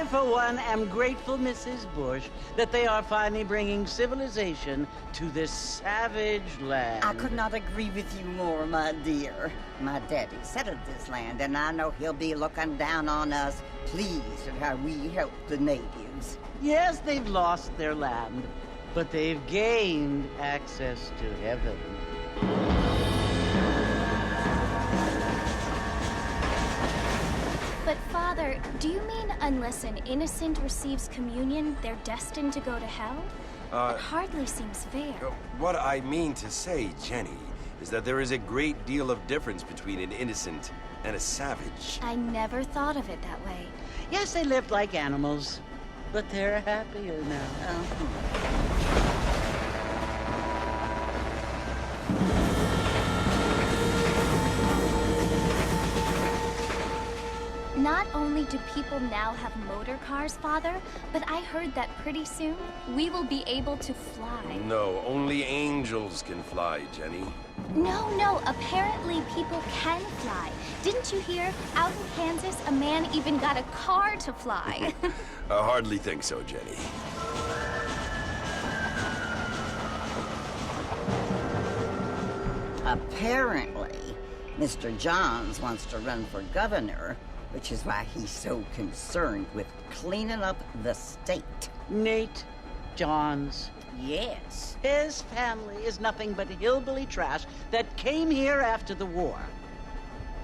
for one, am grateful, Mrs. Bush, that they are finally bringing civilization to this savage land. I could not agree with you more, my dear. My daddy settled this land, and I know he'll be looking down on us, pleased at how we help the natives. Yes, they've lost their land, but they've gained access to heaven. But Father, do you mean unless an innocent receives communion, they're destined to go to hell? It hardly seems fair. What I mean to say, Jenny, is that there is a great deal of difference between an innocent and a savage. I never thought of it that way. Yes, they lived like animals, but they're happier now. Not only do people now have motor cars, Father, but I heard that pretty soon we will be able to fly. No, only angels can fly, Jenny. No, apparently people can fly. Didn't you hear? Out in Kansas, a man even got a car to fly. I hardly think so, Jenny. Apparently, Mr. Johns wants to run for governor, which is why he's so concerned with cleaning up the state. Nate Johns. Yes. His family is nothing but hillbilly trash that came here after the war.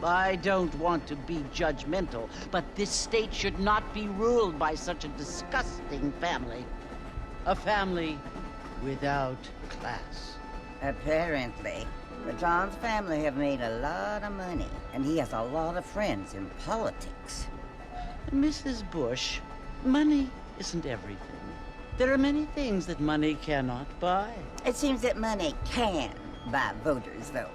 I don't want to be judgmental, but this state should not be ruled by such a disgusting family. A family without class. Apparently. The Johns family have made a lot of money, and he has a lot of friends in politics. Mrs. Bush, money isn't everything. There are many things that money cannot buy. It seems that money can buy voters, though.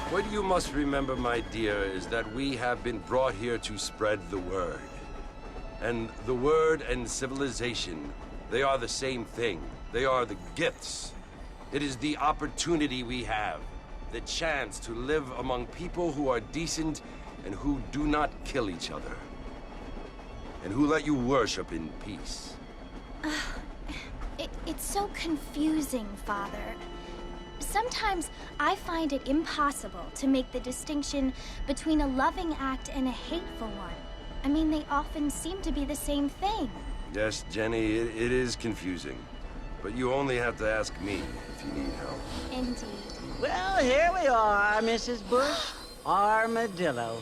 What you must remember, my dear, is that we have been brought here to spread the word. And the word and civilization, they are the same thing. They are the gifts. It is the opportunity we have, the chance to live among people who are decent and who do not kill each other, and who let you worship in peace. It's so confusing, Father. Sometimes I find it impossible to make the distinction between a loving act and a hateful one. I mean, they often seem to be the same thing. Yes, Jenny, it is confusing. But you only have to ask me if you need help. Indeed. Well, here we are, Mrs. Bush. Armadillo.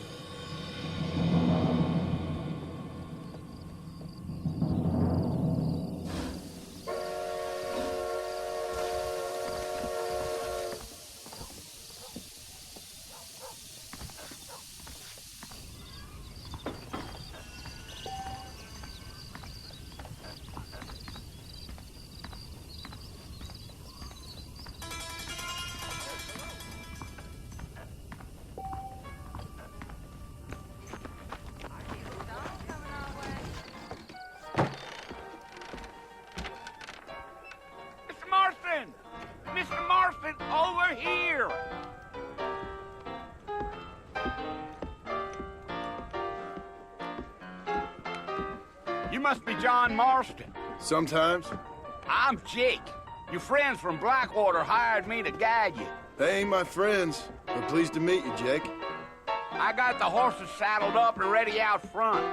Mr. Marston, over here! You must be John Marston. Sometimes. I'm Jake. Your friends from Blackwater hired me to guide you. They ain't my friends, but pleased to meet you, Jake. I got the horses saddled up and ready out front.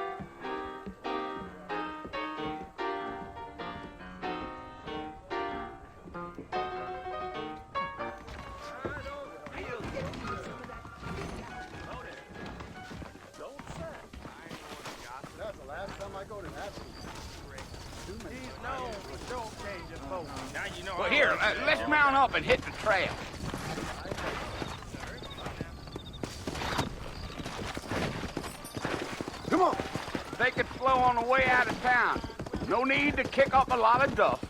Well, here, let's mount up and hit the trail. Come on! Take it slow on the way out of town. No need to kick up a lot of dust.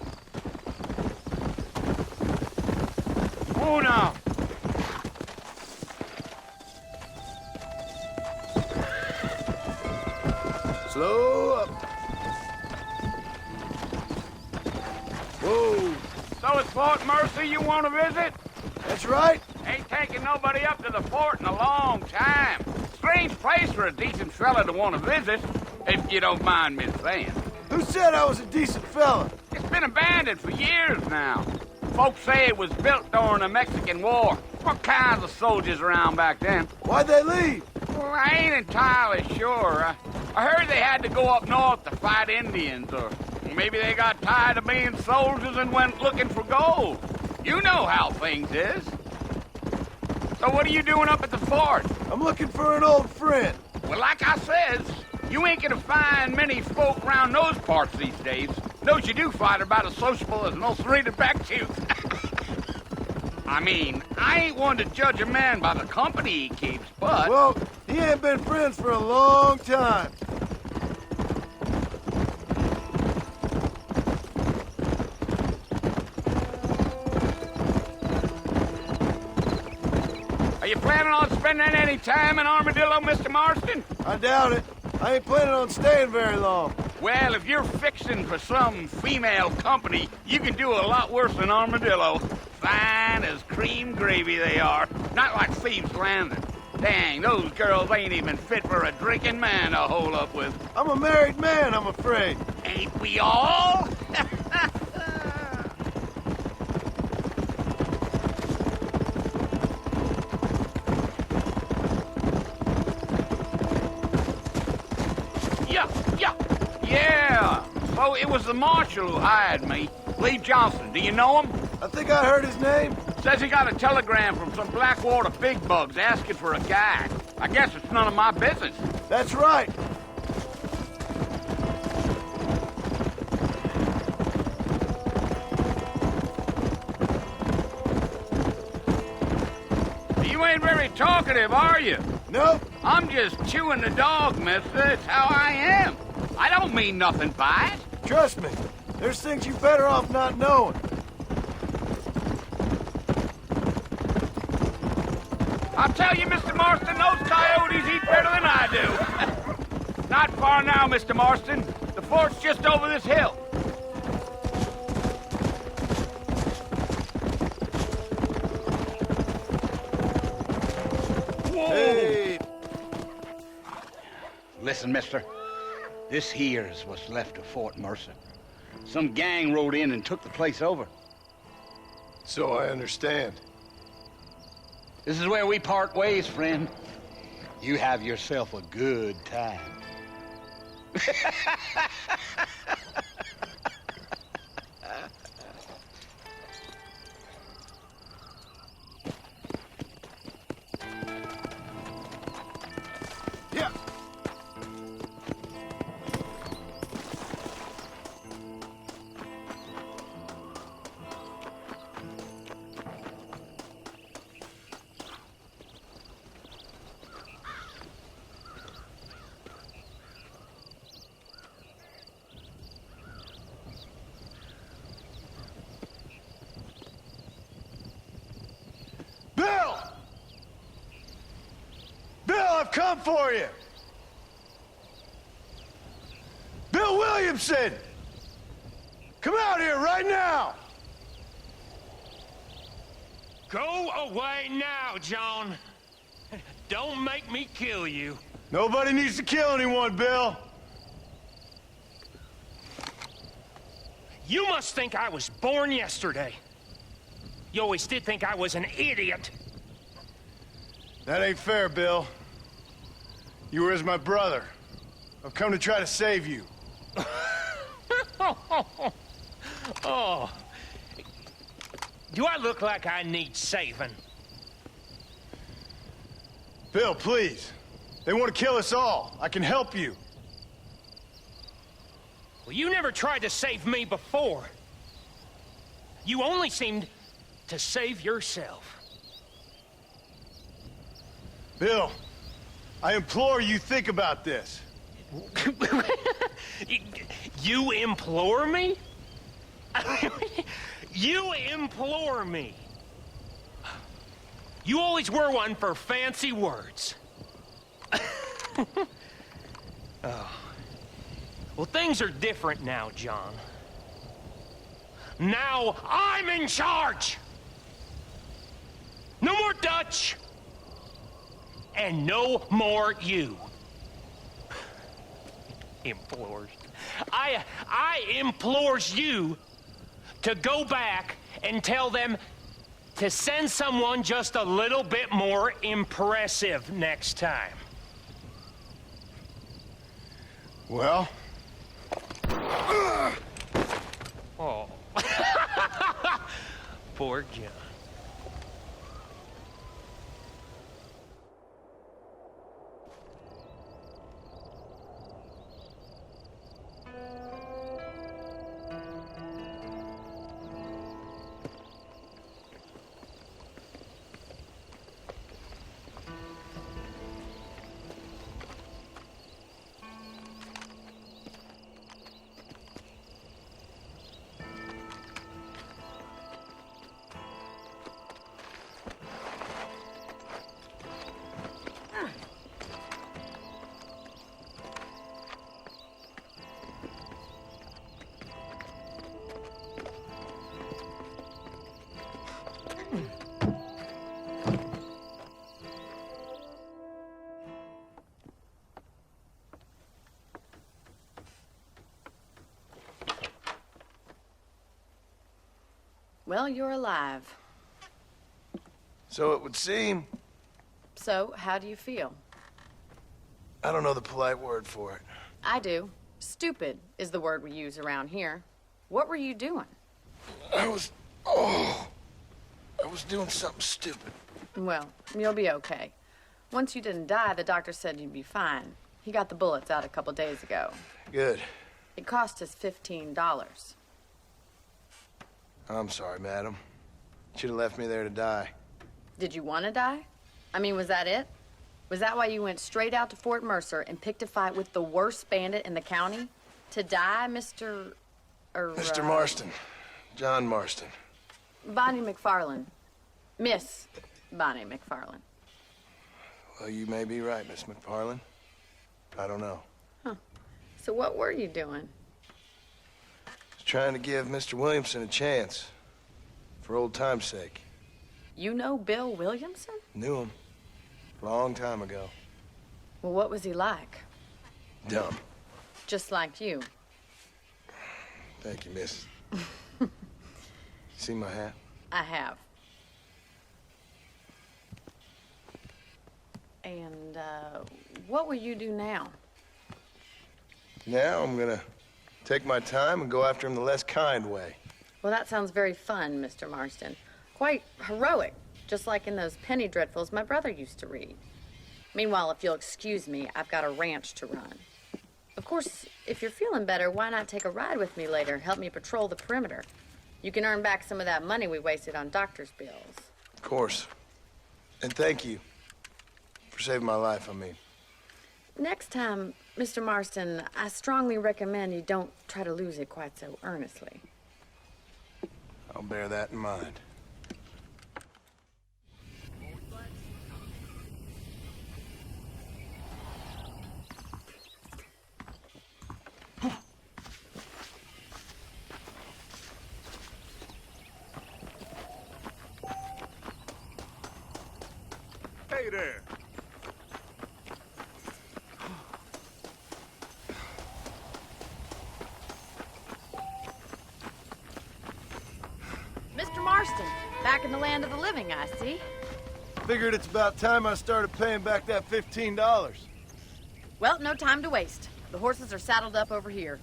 Oh, now. Slow up. Whoa. So it's Fort Mercy you want to visit? That's right. Ain't taken nobody up to the fort in a long time. Strange place for a decent fella to want to visit, if you don't mind me saying. Who said I was a decent fella? It's been abandoned for years now. Folks say it was built during the Mexican War. What kinds of soldiers around back then? Why'd they leave? Well, I ain't entirely sure. I heard they had to go up north to fight Indians, or maybe they got tired of being soldiers and went looking for gold. You know how things is. So what are you doing up at the fort? I'm looking for an old friend. Well, like I says, you ain't gonna find many folk around those parts these days. Those you do find are about as sociable as an ulcerated back tooth. I mean, I ain't one to judge a man by the company he keeps, but... Well, he ain't been friends for a long time. Are you planning on spending any time in Armadillo, Mr. Marston? I doubt it. I ain't planning on staying very long. Well, if you're fixing for some female company, you can do a lot worse than Armadillo. Fine as cream gravy they are. Not like Thieves' Landing. Dang, those girls ain't even fit for a drinking man to hole up with. I'm a married man, I'm afraid. Ain't we all? Yeah. So it was the marshal who hired me. Lee Johnson. Do you know him? I think I heard his name. Says he got a telegram from some Blackwater big bugs asking for a guide. I guess it's none of my business. That's right. You ain't very talkative, are you? Nope. I'm just chewing the dog, mister. It's how I am. I don't mean nothing by it. Trust me. There's things you're better off not knowing. I'll tell you, Mr. Marston, those coyotes eat better than I do. Not far now, Mr. Marston. The fort's just over this hill. Whoa! Hey. Listen, mister. This here's what's left of Fort Mercer. Some gang rode in and took the place over. So I understand. This is where we part ways, friend. You have yourself a good time. Yeah. I've come for you! Bill Williamson! Come out here right now! Go away now, John. Don't make me kill you. Nobody needs to kill anyone, Bill. You must think I was born yesterday. You always did think I was an idiot. That ain't fair, Bill. You were as my brother. I've come to try to save you. Oh. Do I look like I need saving? Bill, please. They want to kill us all. I can help you. Well, you never tried to save me before. You only seemed to save yourself. Bill, I implore you think about this. You implore me? You implore me? You always were one for fancy words. Oh. Well, things are different now, John. Now I'm in charge! No more Dutch, and no more you. Implores. I implores you to go back and tell them to send someone just a little bit more impressive next time. Well? Oh. Poor John. Well, you're alive. So it would seem. So, how do you feel? I don't know the polite word for it. I do. Stupid is the word we use around here. What were you doing? I was doing something stupid. Well, you'll be okay. Once you didn't die, the doctor said you'd be fine. He got the bullets out a couple days ago. Good. It cost us $15. I'm sorry, madam. Should have left me there to die. Did you want to die? I mean, was that it? Was that why you went straight out to Fort Mercer and picked a fight with the worst bandit in the county? To die, Mr. Mr. Marston. John Marston. Bonnie McFarlane. Miss Bonnie McFarlane. Well, you may be right, Miss McFarlane. I don't know. Huh. So what were you doing? Trying to give Mr. Williamson a chance. For old time's sake. You know Bill Williamson? Knew him. Long time ago. Well, what was he like? Dumb. Just like you. Thank you, miss. See my hat? I have. And, what will you do now? Now I'm gonna take my time and go after him the less kind way. Well, that sounds very fun, Mr. Marston. Quite heroic, just like in those penny dreadfuls my brother used to read. Meanwhile, if you'll excuse me, I've got a ranch to run. Of course, if you're feeling better, why not take a ride with me later and help me patrol the perimeter? You can earn back some of that money we wasted on doctor's bills. Of course. And thank you for saving my life, I mean. Next time, Mr. Marston, I strongly recommend you don't try to lose it quite so earnestly. I'll bear that in mind. Hey there. Mr. Marston, back in the land of the living, I see. Figured it's about time I started paying back that $15. Well, no time to waste. The horses are saddled up over here.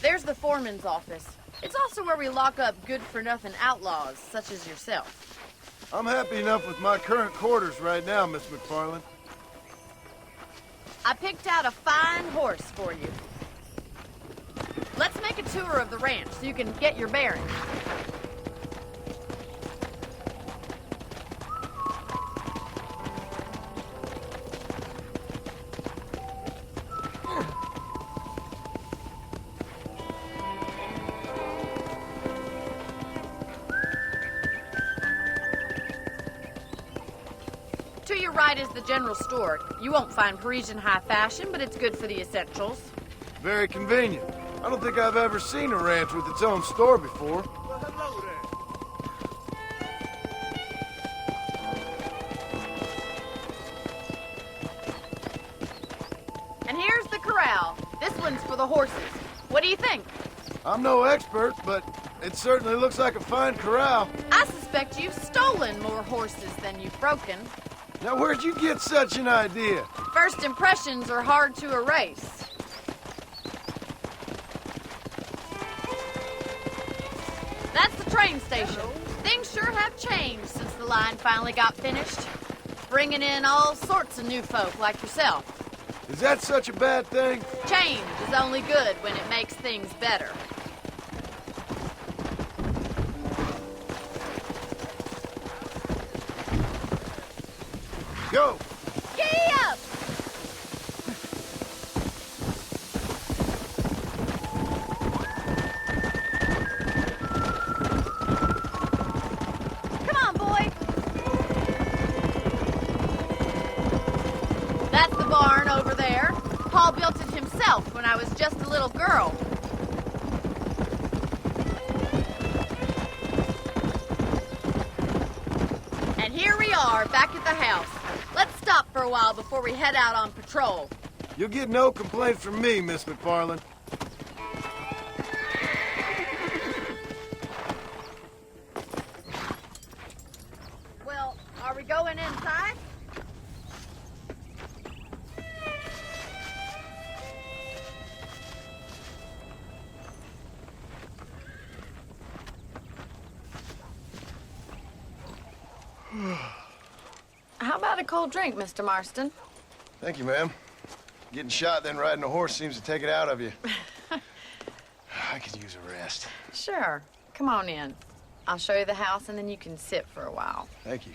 There's the foreman's office. It's also where we lock up good-for-nothing outlaws, such as yourself. I'm happy enough with my current quarters right now, Miss McFarlane. I picked out a fine horse for you. Let's make a tour of the ranch so you can get your bearings. your right is the general store. You won't find Parisian high fashion, but it's good for the essentials. Very convenient. I don't think I've ever seen a ranch with its own store before. Well, hello there. And here's the corral. This one's for the horses. What do you think? I'm no expert, but it certainly looks like a fine corral. I suspect you've stolen more horses than you've broken. Now, where'd you get such an idea? First impressions are hard to erase. That's the train station. Things sure have changed since the line finally got finished. Bringing in all sorts of new folk like yourself. Is that such a bad thing? Change is only good when it makes things better. Go! Giddy up! Come on, boy! That's the barn over there. Paul built it himself when I was just a little girl. And here we are, back at the house. Let's stop for a while before we head out on patrol. You'll get no complaint from me, Miss McFarland. Well, are we going inside? How about a cold drink, Mr. Marston? Thank you, ma'am. Getting shot, then riding a horse seems to take it out of you. I could use a rest. Sure. Come on in. I'll show you the house, and then you can sit for a while. Thank you.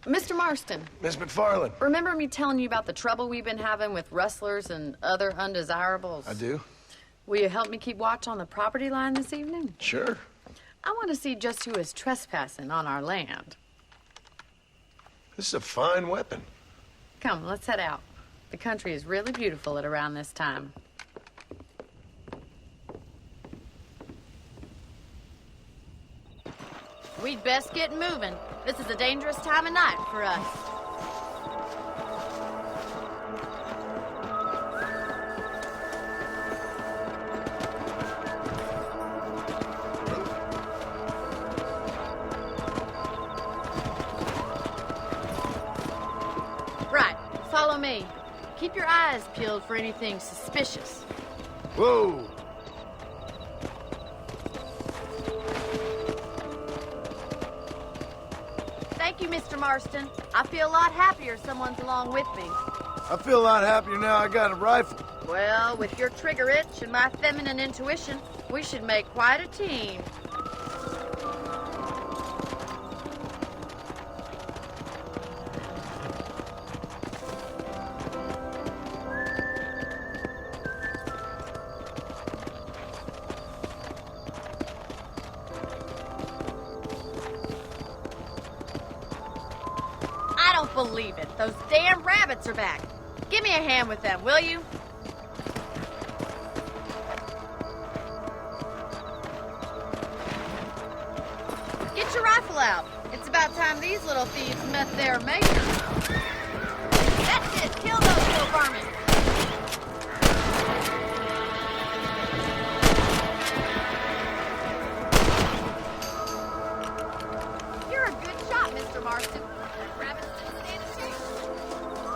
Mr. Marston, Miss McFarland. remember me telling you about the trouble we've been having with rustlers and other undesirables? I do. Will you help me keep watch on the property line this evening? Sure. I want to see just who is trespassing on our land. This is a fine weapon. Come, let's head out. The country is really beautiful at around this time. We'd best get moving. This is a dangerous time of night for us. Right, follow me. Keep your eyes peeled for anything suspicious. Whoa! Thank you, Mr. Marston. I feel a lot happier someone's along with me. I feel a lot happier now I got a rifle. Well, with your trigger itch and my feminine intuition, we should make quite a team. I don't believe it. Those damn rabbits are back. Give me a hand with them, will you? Get your rifle out. It's about time these little thieves met their maker. That's it. Kill those little vermin. You're a good shot, Mr. Marston. Rabbits didn't stand a chance.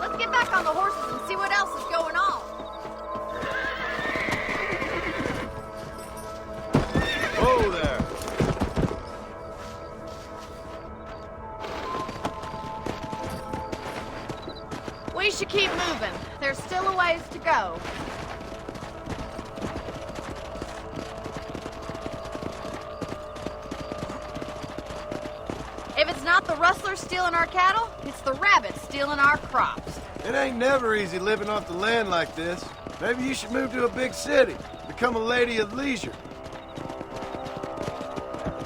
Let's get back on the horses and see what else is going on. Whoa there! We should keep moving. There's still a ways to go. If it's not the rustlers stealing our cattle, it's the rabbits stealing our crops. It ain't never easy living off the land like this. Maybe you should move to a big city. Become a lady of leisure.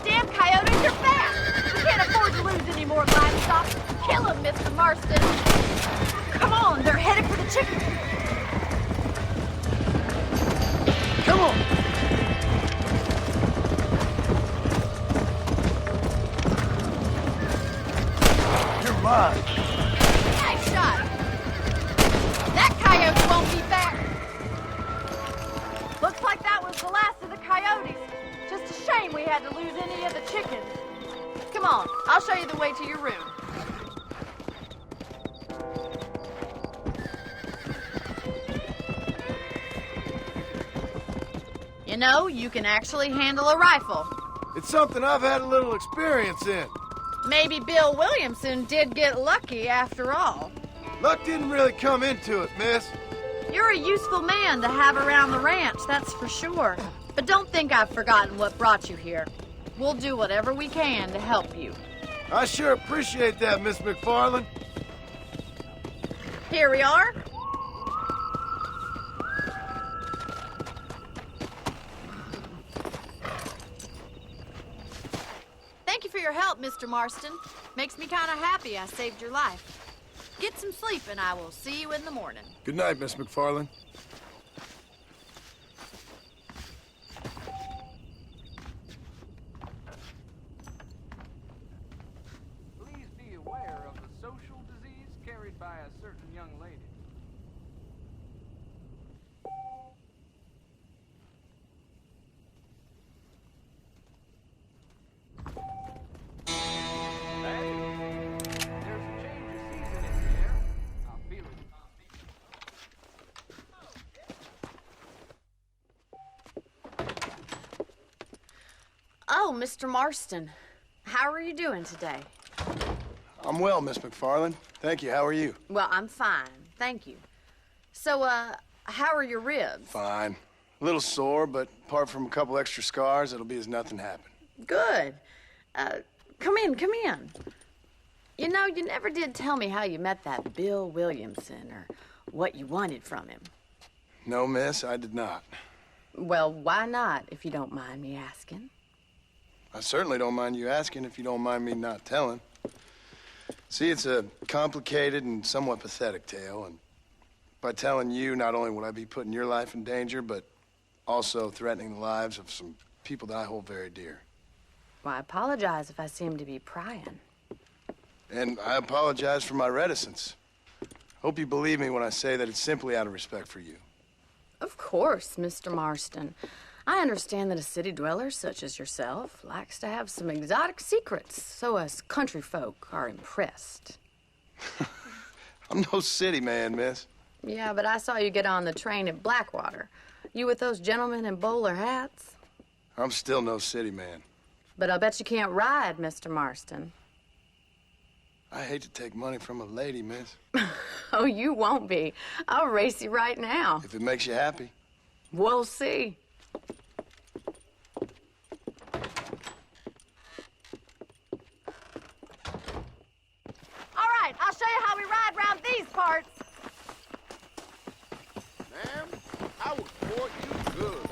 Damn coyotes, you're fast! We can't afford to lose any more livestock. Kill them, Mr. Marston. Come on, they're headed for the chickens. Come on! You're mine. Nice shot. That coyote won't be back. Looks like that was the last of the coyotes. Just a shame we had to lose any of the chickens. Come on, I'll show you the way to your room. You know, you can actually handle a rifle. It's something I've had a little experience in. Maybe Bill Williamson did get lucky after all. Luck didn't really come into it, miss. You're a useful man to have around the ranch, that's for sure. But don't think I've forgotten what brought you here. We'll do whatever we can to help you. I sure appreciate that, Miss McFarland. Here we are. Thank you for your help, Mr. Marston. Makes me kind of happy I saved your life. Get some sleep and I will see you in the morning. Good night, Miss McFarland. Please be aware of the social disease carried by a certain young lady. Oh, Mr. Marston. How are you doing today? I'm well, Miss McFarland. Thank you. How are you? Well, I'm fine. Thank you. So, how are your ribs? Fine. A little sore, but apart from a couple extra scars, it'll be as nothing happened. Good. Come in, come in. You know, you never did tell me how you met that Bill Williamson or what you wanted from him. No, miss, I did not. Well, why not, if you don't mind me asking? I certainly don't mind you asking if you don't mind me not telling. See, it's a complicated and somewhat pathetic tale, and by telling you, not only would I be putting your life in danger, but also threatening the lives of some people that I hold very dear. Well, I apologize if I seem to be prying. And I apologize for my reticence. Hope you believe me when I say that it's simply out of respect for you. Of course, Mr. Marston. I understand that a city dweller such as yourself likes to have some exotic secrets, so us country folk are impressed. I'm no city man, miss. Yeah, but I saw you get on the train at Blackwater. You with those gentlemen in bowler hats? I'm still no city man. But I'll bet you can't ride, Mr. Marston. I hate to take money from a lady, miss. Oh, you won't be. I'll race you right now. If it makes you happy. We'll see. All right, I'll show you how we ride round these parts. Ma'am, I will court you good.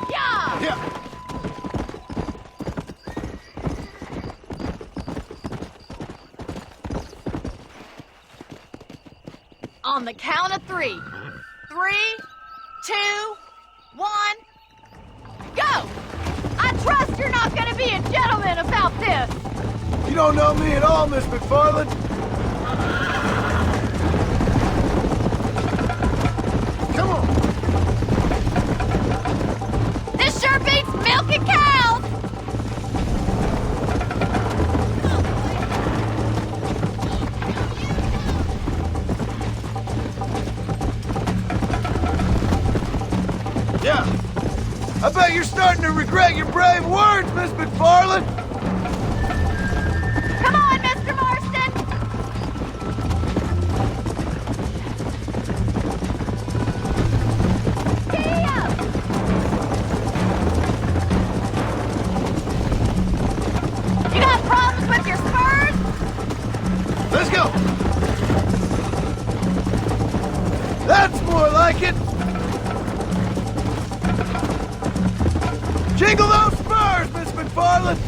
Yeah! Yeah. On the count of 3. 3, 2, 1, go! I trust you're not gonna be a gentleman about this. You don't know me at all, Miss McFarland. Come on. This sure beats milking cows! Yeah. I bet you're starting to regret your brave words, Miss McFarland. Come on, Mr. Marston! Giddy up! You got problems with your spurs? Let's go. That's more like it! Jingle those spurs, Miss McFarland!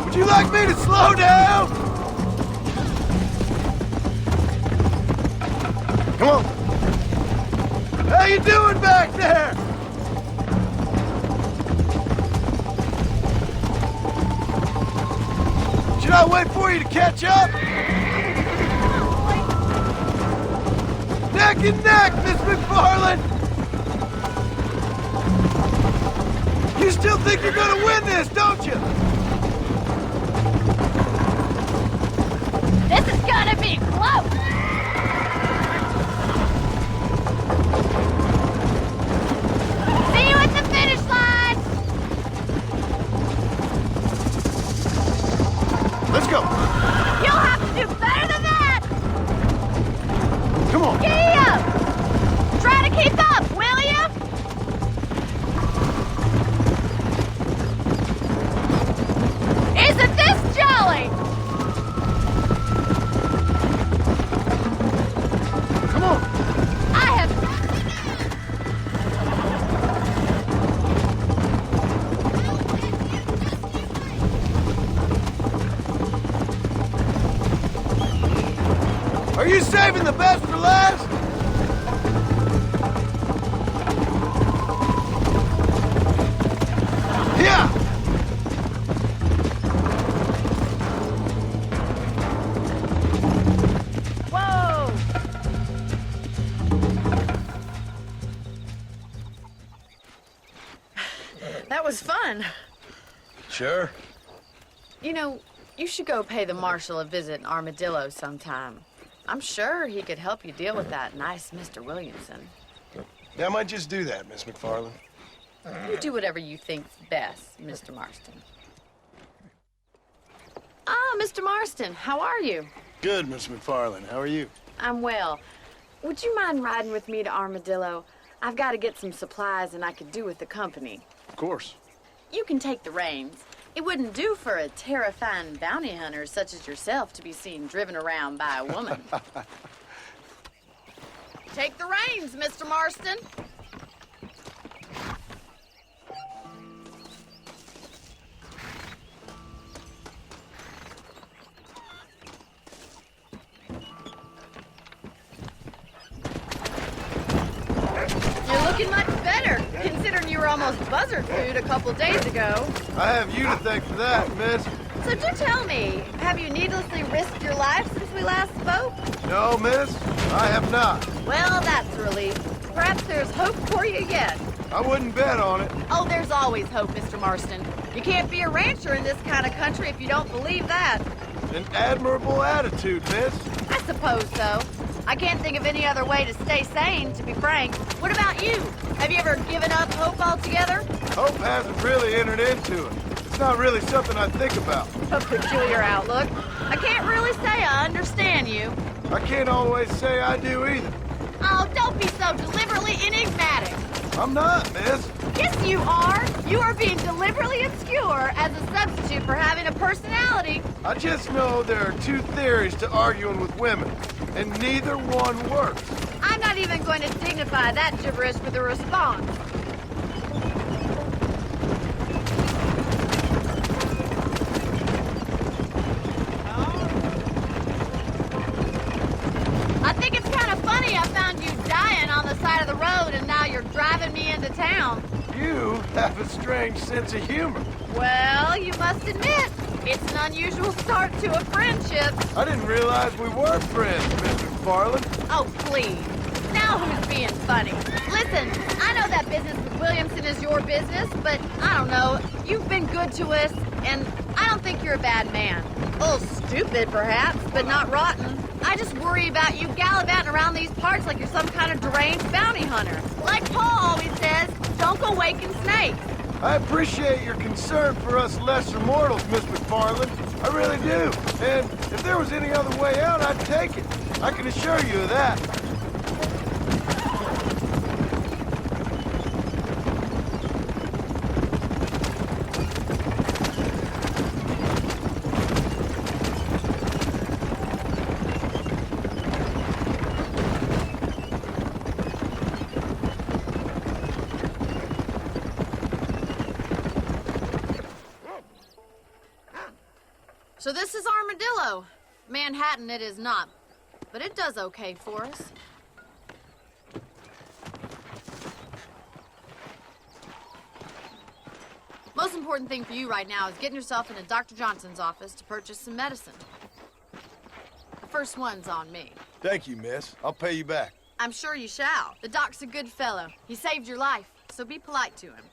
Would you like me to slow down? Come on. How you doing back there? Should I wait for you to catch up? Neck and neck, Miss McFarland! You still think you're gonna win this, don't you? This is gonna be close! See you at the finish line! Let's go. You'll have to do better than that! Come on. Giddy up! Try to keep up, will you? Isn't this jolly? Come on. I have... Are you saving the best for last? Yeah! Whoa! That was fun. Sure. You know, you should go pay the Marshal a visit in Armadillo sometime. I'm sure he could help you deal with that nice Mr. Williamson. Yeah, I might just do that, Miss McFarland. You do whatever you think's best, Mr. Marston. Ah, Mr. Marston, how are you? Good, Miss McFarland. How are you? I'm well. Would you mind riding with me to Armadillo? I've got to get some supplies and I could do with the company. Of course. You can take the reins. It wouldn't do for a terrifying bounty hunter such as yourself to be seen driven around by a woman. Take the reins, Mr. Marston. You're looking much better, considering you were almost buzzard food a couple days ago. I have you to thank for that, miss. So do tell me, have you needlessly risked your life since we last spoke? No, miss, I have not. Well, that's a relief. Perhaps there's hope for you yet. I wouldn't bet on it. Oh, there's always hope, Mr. Marston. You can't be a rancher in this kind of country if you don't believe that. An admirable attitude, miss. I suppose so. I can't think of any other way to stay sane, to be frank. What about you? Have you ever given up hope altogether? Hope hasn't really entered into it. It's not really something I think about. A peculiar outlook. I can't really say I understand you. I can't always say I do either. Oh, don't be so deliberately enigmatic. I'm not, miss. Yes, you are. You are being deliberately obscure as a substitute for having a personality. I just know there are two theories to arguing with women, and neither one works. I'm not even going to dignify that gibberish with a response. I think it's kind of funny I found you dying on the side of the road and now you're driving me into town. You have a strange sense of humor. Well, you must admit, it's an unusual start to a friendship. I didn't realize we were friends, Mr. McFarland. Oh, please. Now who's being funny? Listen, I know that business with Williamson is your business, but I don't know. You've been good to us, and I don't think you're a bad man. A little stupid, perhaps, but not rotten. I just worry about you gallivanting around these parts like you're some kind of deranged bounty hunter. Like Paul always says, don't go waking snakes. I appreciate your concern for us lesser mortals, Miss McFarland. I really do. And if there was any other way out, I'd take it. I can assure you of that. So this is Armadillo. Manhattan it is not, but it does okay for us. Most important thing for you right now is getting yourself into Dr. Johnson's office to purchase some medicine. The first one's on me. Thank you, miss. I'll pay you back. I'm sure you shall. The doc's a good fellow. He saved your life, so be polite to him.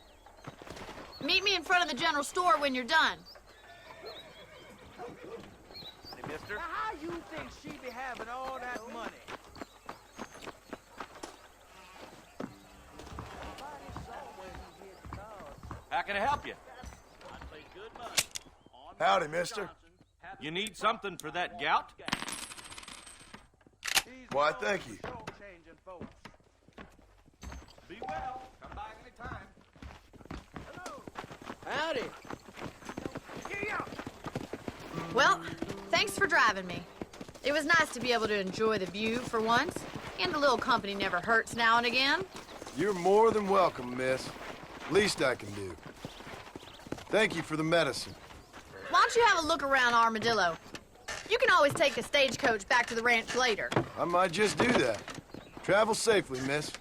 Meet me in front of the general store when you're done. Hey, mister. Now, how you think she be having all that money? How can I help you? Howdy, mister. You need something for that gout? Why, thank you. Be well. Come back anytime. Howdy. Well, thanks for driving me. It was nice to be able to enjoy the view for once, and a little company never hurts now and again. You're more than welcome, miss. Least I can do. Thank you for the medicine. Why don't you have a look around Armadillo? You can always take a stagecoach back to the ranch later. I might just do that. Travel safely, miss.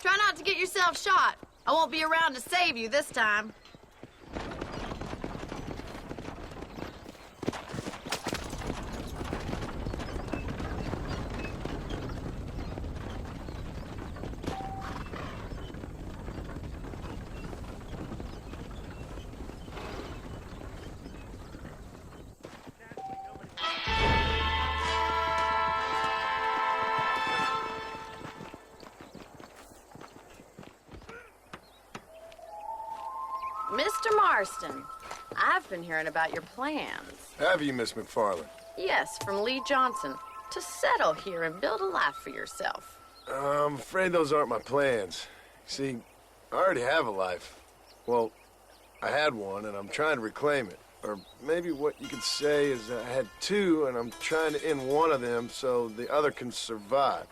Try not to get yourself shot. I won't be around to save you this time. Mr. Marston, I've been hearing about your plans. Have you, Miss McFarland? Yes, from Lee Johnson, to settle here and build a life for yourself. I'm afraid those aren't my plans. See, I already have a life. Well, I had one, and I'm trying to reclaim it. Or maybe what you could say is I had two, and I'm trying to end one of them so the other can survive.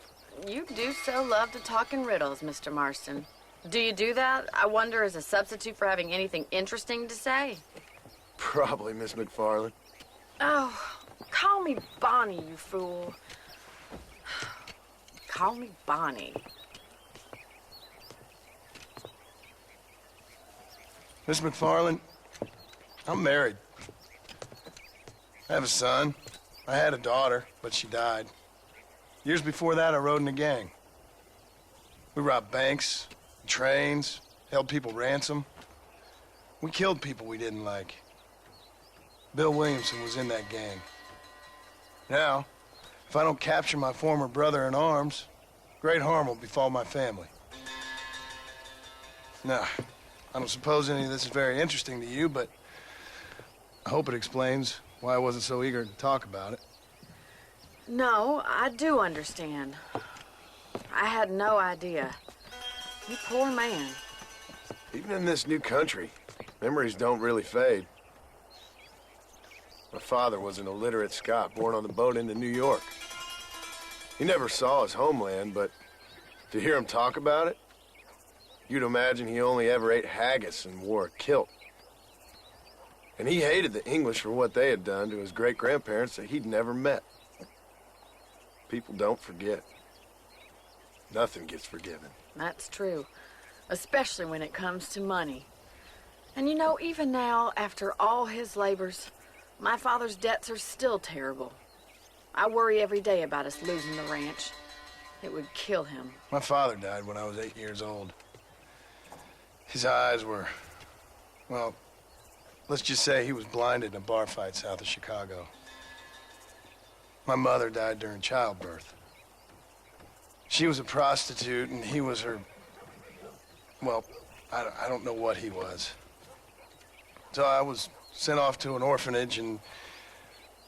You do so love to talk in riddles, Mr. Marston. Do you do that, I wonder, as a substitute for having anything interesting to say? Probably, Miss McFarland. Oh, call me Bonnie, you fool. Call me Bonnie. Miss McFarland, I'm married. I have a son. I had a daughter, but she died. Years before that, I rode in a gang. We robbed banks, trains, held people ransom. We killed people we didn't like. Bill Williamson was in that gang. Now, if I don't capture my former brother in arms, great harm will befall my family. Now, I don't suppose any of this is very interesting to you, but I hope it explains why I wasn't so eager to talk about it. No, I do understand. I had no idea. You poor man. Even in this new country, memories don't really fade. My father was an illiterate Scot born on the boat into New York. He never saw his homeland, but to hear him talk about it, you'd imagine he only ever ate haggis and wore a kilt. And he hated the English for what they had done to his great-grandparents that he'd never met. People don't forget. Nothing gets forgiven. That's true, especially when it comes to money. And you know, even now, after all his labors, my father's debts are still terrible. I worry every day about us losing the ranch. It would kill him. My father died when I was 8 years old. His eyes were, well, let's just say he was blinded in a bar fight south of Chicago. My mother died during childbirth. She was a prostitute, and he was her, well, I don't know what he was. So I was sent off to an orphanage and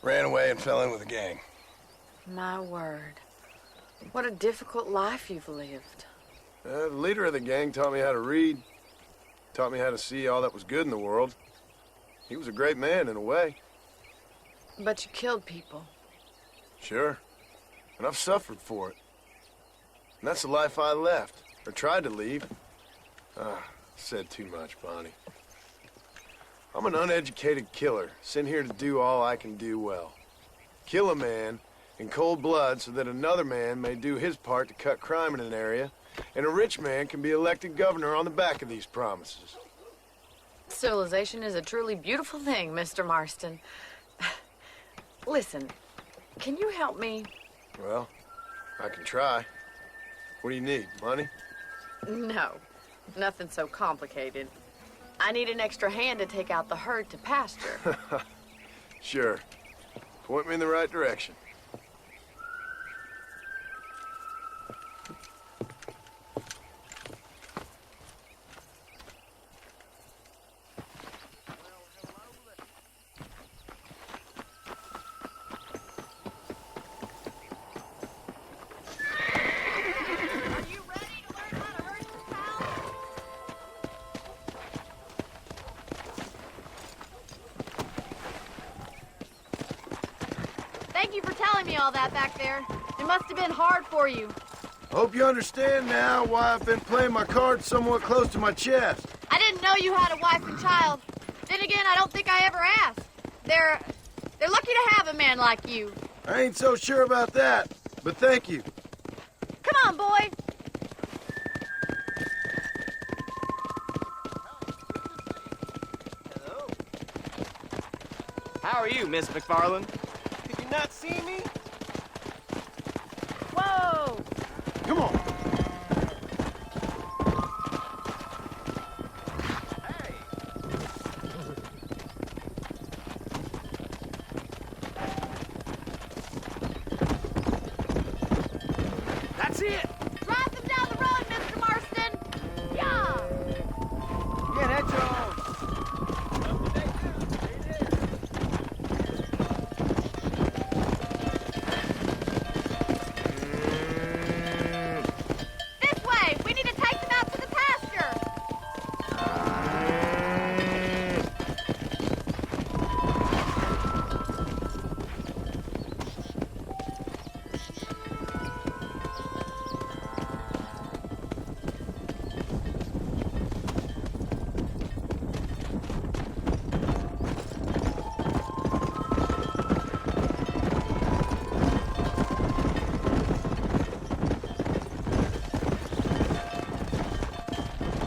ran away and fell in with a gang. My word. What a difficult life you've lived. The leader of the gang taught me how to read, taught me how to see all that was good in the world. He was a great man in a way. But you killed people. Sure. And I've suffered for it. And that's the life I left, or tried to leave. Said too much, Bonnie. I'm an uneducated killer, sent here to do all I can do well. Kill a man in cold blood so that another man may do his part to cut crime in an area, and a rich man can be elected governor on the back of these promises. Civilization is a truly beautiful thing, Mr. Marston. Listen, can you help me? Well, I can try. What do you need, money? No, nothing so complicated. I need an extra hand to take out the herd to pasture. Sure. Point me in the right direction. Thank you for telling me all that back there. It must have been hard for you. Hope you understand now why I've been playing my cards somewhat close to my chest. I didn't know you had a wife and child. Then again, I don't think I ever asked. They're lucky to have a man like you. I ain't so sure about that, but thank you. Come on, boy. Hello. How are you, Miss McFarland? Did you not see me? Whoa! Come on. That's it! Drive them down the road, Mr. Marston! Yeah! Yeah, that's all. This way! We need to take them out to the pasture!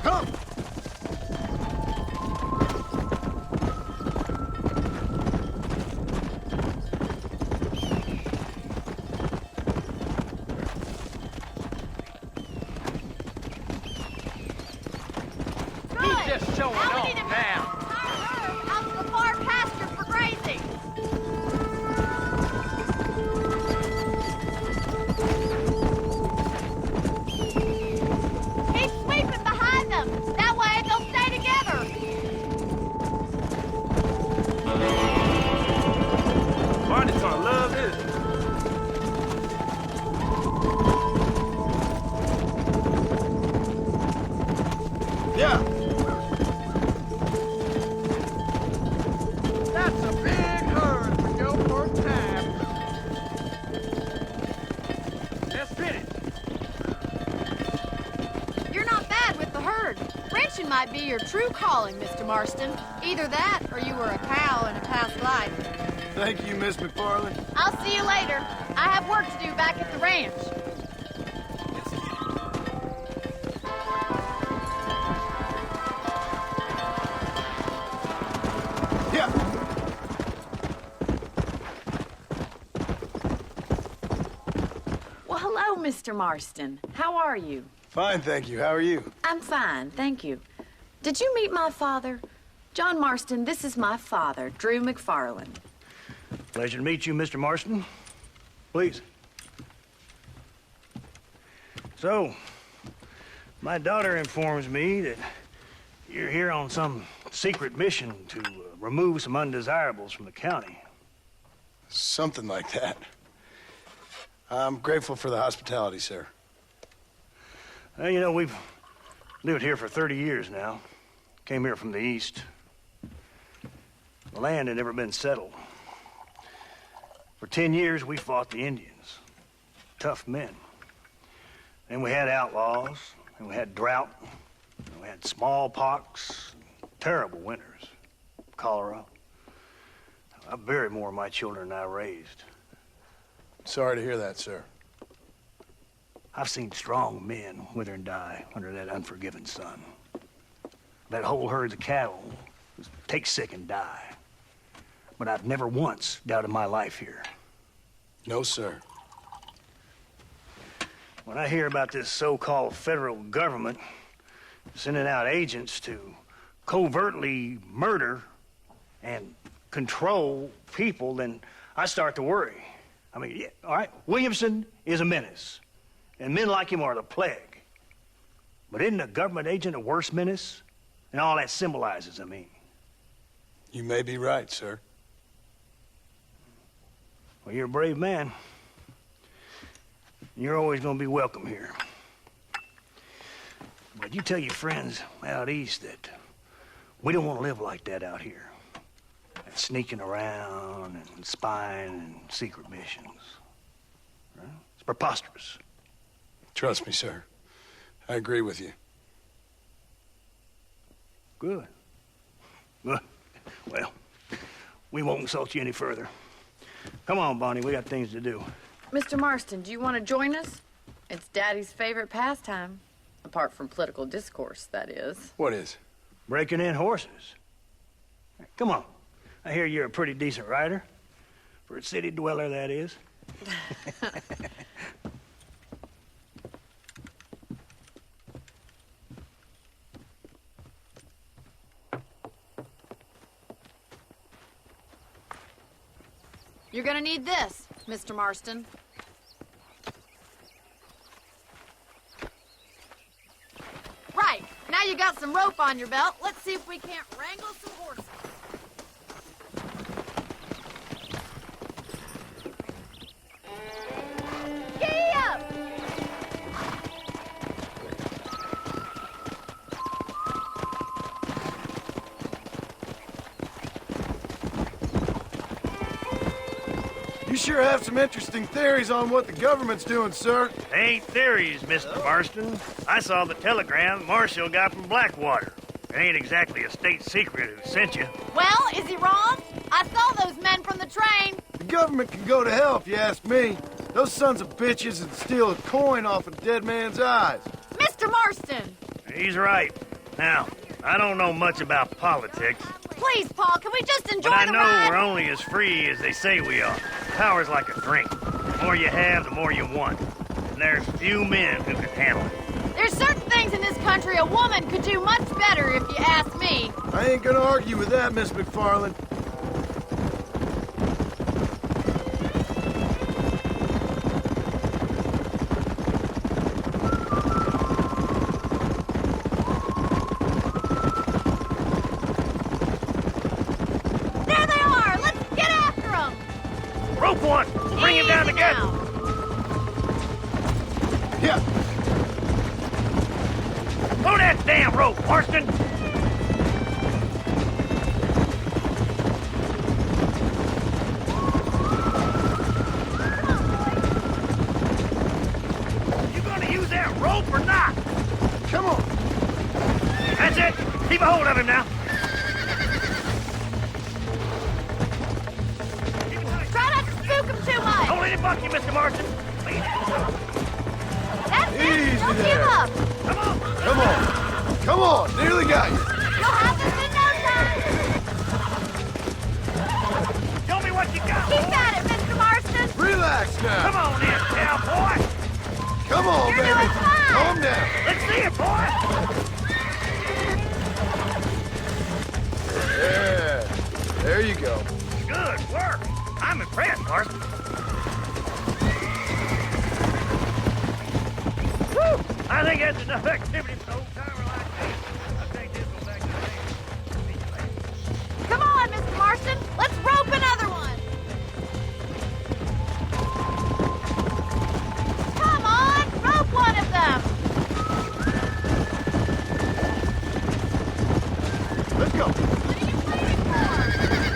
Come! He's just showing Now we off need to now. out to the far pasture for grazing. Keep sweeping behind them. That way they'll stay together. Barney's gonna love this. Yeah. That's a big herd for your first time. Let's finish. You're not bad with the herd. Ranching might be your true calling, Mr. Marston. Either that or you were a cow in a past life. Thank you, Miss McFarland. I'll see you later. I have work to do back at the ranch. Yeah. Well, hello, Mr. Marston. How are you? Fine, thank you. How are you? I'm fine, thank you. Did you meet my father? John Marston, this is my father, Drew McFarland. Pleasure to meet you, Mr. Marston. Please. So, my daughter informs me that you're here on some secret mission to remove some undesirables from the county. Something like that. I'm grateful for the hospitality, sir. Well, you know, we've lived here for 30 years now. Came here from the east. The land had never been settled. For 10 years, we fought the Indians. Tough men. Then we had outlaws, and we had drought, and we had smallpox, terrible winters. cholera. I buried more of my children than I raised. Sorry to hear that, sir. I've seen strong men wither and die under that unforgiving sun. That whole herds of cattle take sick and die. But I've never once doubted my life here. No, sir. When I hear about this so-called federal government sending out agents to covertly murder and control people, then I start to worry. I mean, yeah, all right, Williamson is a menace, and men like him are the plague. But isn't a government agent a worse menace? And all that symbolizes, I mean. You may be right, sir. Well, you're a brave man. You're always gonna be welcome here. But you tell your friends out east that we don't want to live like that out here. Sneaking around and spying and secret missions. Right? It's preposterous. Trust me, sir. I agree with you. Good. Good. Well, we won't insult you any further. Come on, Bonnie, we got things to do. Mr. Marston, do you want to join us? It's Daddy's favorite pastime. Apart from political discourse, that is. What is? Breaking in horses. Come on. I hear you're a pretty decent rider. For a city dweller, that is. You're gonna need this, Mr. Marston. Right, now you got some rope on your belt. Let's see if we can't wrangle some horses. Giddy up! You sure have some interesting theories on what the government's doing, sir. They ain't theories, Mr. Marston. I saw the telegram Marshall got from Blackwater. It ain't exactly a state secret who sent you. Well, is he wrong? I saw those men from the train. The government can go to hell if you ask me. Those sons of bitches would steal a coin off a dead man's eyes. Mr. Marston! He's right. Now, I don't know much about politics, Please, Paul, can we just enjoy but I the know ride? we're only as free as they say we are. Power's like a drink. The more you have, the more you want. And there's few men who can handle it. There's certain things in this country a woman could do much better, if you ask me. I ain't gonna argue with that, Miss McFarland. There they are! Let's get after them! Rope one! Bring him down together! Yeah. Throw that damn rope, Marston! You gonna use that rope or not? Come on. That's it! Keep a hold of him now. Try not to spook them too much! Don't let him buck you, Mr. Marston. That's it! Easy Don't there. give up! Come on! Come on. Come on. Nearly got you. You'll have this in no time! Show me what you got, Keep boy. at it, Mr. Marston! Relax now. Come on in, cowboy. Come on, You're baby. doing fine. Calm down. Let's see it, boy. Yeah. There you go. Good work. I'm impressed, Marston. Woo! I think that's enough activity for an old timer like me. I'll take this one back to the base. See you later. Come on, Mr. Marston! Let's rope another one! Come on! Rope one of them! Let's go. What are you waiting for?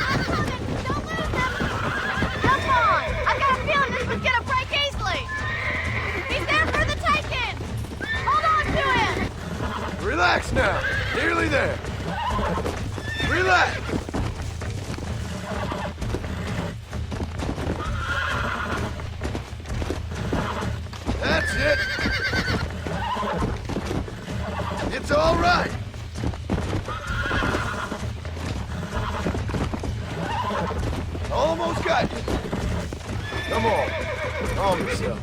I'm coming! Don't lose them! Come on! I've got a feeling this was gonna break easily! He's there for the taking! Hold on to him! Relax now. Nearly there. Relax. almost got you. Come on. Calm yourself.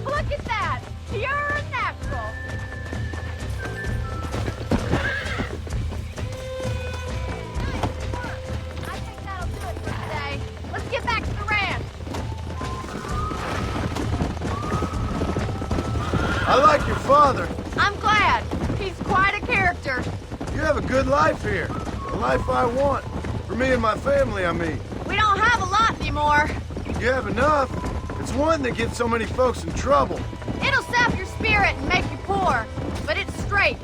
Look at that! Pure natural! I think that'll do it for today. Let's get back to the ranch. I like your father. I'm glad. He's quite a character. You have a good life here. The life I want. For me and my family, I mean. We don't have a lot anymore. You have enough. It's one that gets so many folks in trouble. It'll sap your spirit and make you poor. But it's straight.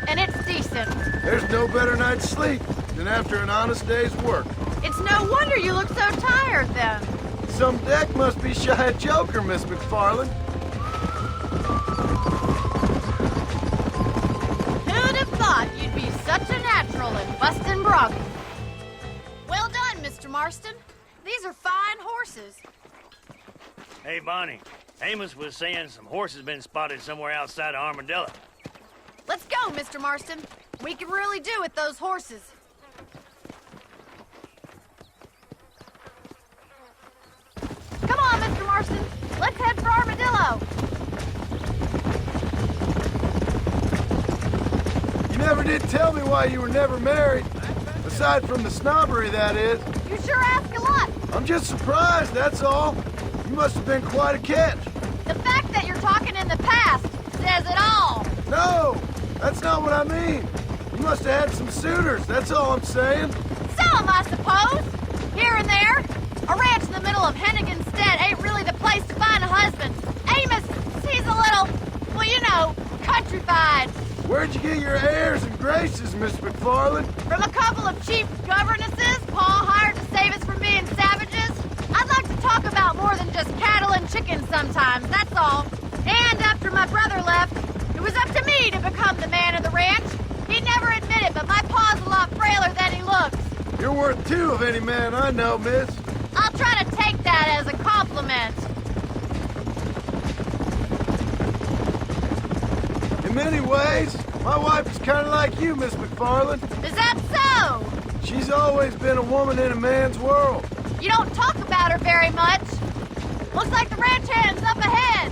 And it's decent. There's no better night's sleep than after an honest day's work. It's no wonder you look so tired then. Some deck must be shy of Joker, Miss McFarland. Who'd have thought you'd be such a natural in busting broncs? Well done, Mr. Marston. These are fine horses. Hey, Bonnie. Amos was saying some horses been spotted somewhere outside of Armadillo. Let's go, Mr. Marston. We can really do with those horses. Come on, Mr. Marston. Let's head for Armadillo. You never did tell me why you were never married. Aside from the snobbery, that is. You sure ask a lot. I'm just surprised, that's all. You must have been quite a catch. The fact that you're talking in the past says it all. No, that's not what I mean. You must have had some suitors, that's all I'm saying. Some, I suppose. Here and there. A ranch in the middle of Hennigan's Stead ain't really the place to find a husband. Amos, he's a little, well, you know, countrified. Where'd you get your airs and graces, Miss McFarland? From a couple of cheap governesses Pa hired to save us from being savages. I'd like to talk about more than just cattle and chickens sometimes, that's all. And after my brother left, it was up to me to become the man of the ranch. He'd never admit it, but my pa's a lot frailer than he looks. You're worth two of any man I know, miss. I'll try to take that as a compliment. In many ways, my wife is kind of like you, Miss McFarland. Is that so? She's always been a woman in a man's world. You don't talk about her very much. Looks like the ranch hand's up ahead.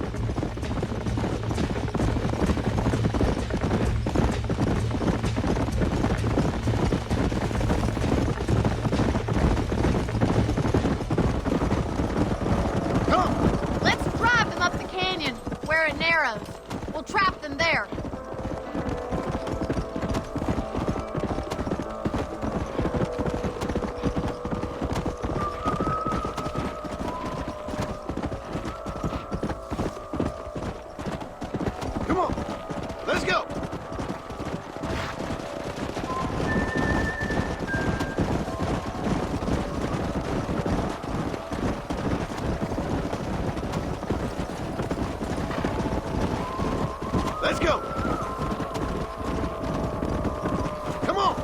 Come! Let's drive them up the canyon, where it narrows. We'll trap them there. Come on, let's go! Let's go! Come on!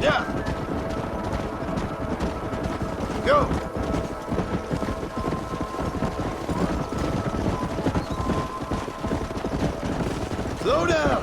Yeah! Go! Slow down!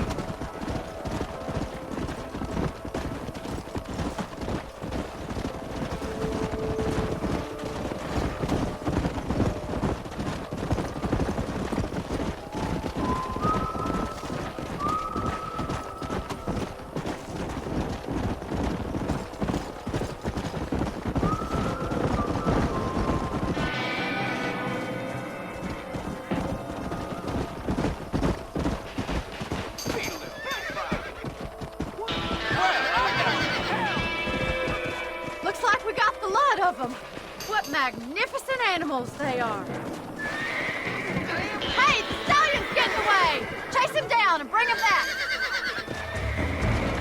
Looks like we got the lot of them. What magnificent animals they are. Hey, the stallion's getting away. Chase him down and bring him back.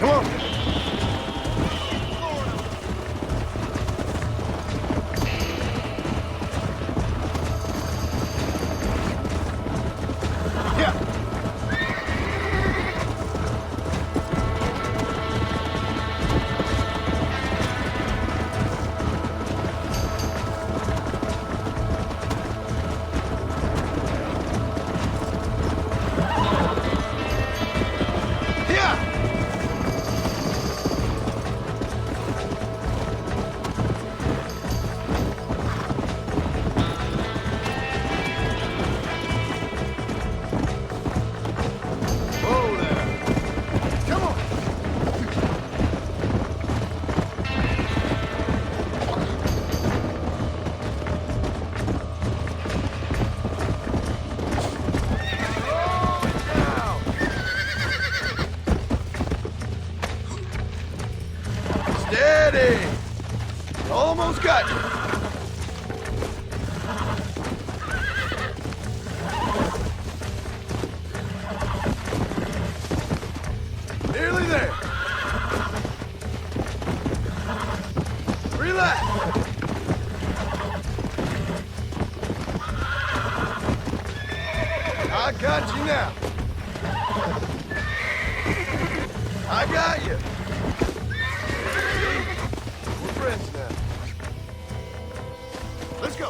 Come on! Yeah! Steady! Almost got you. Nearly there. Relax. I got you now. I got you. We're friends now. Let's go.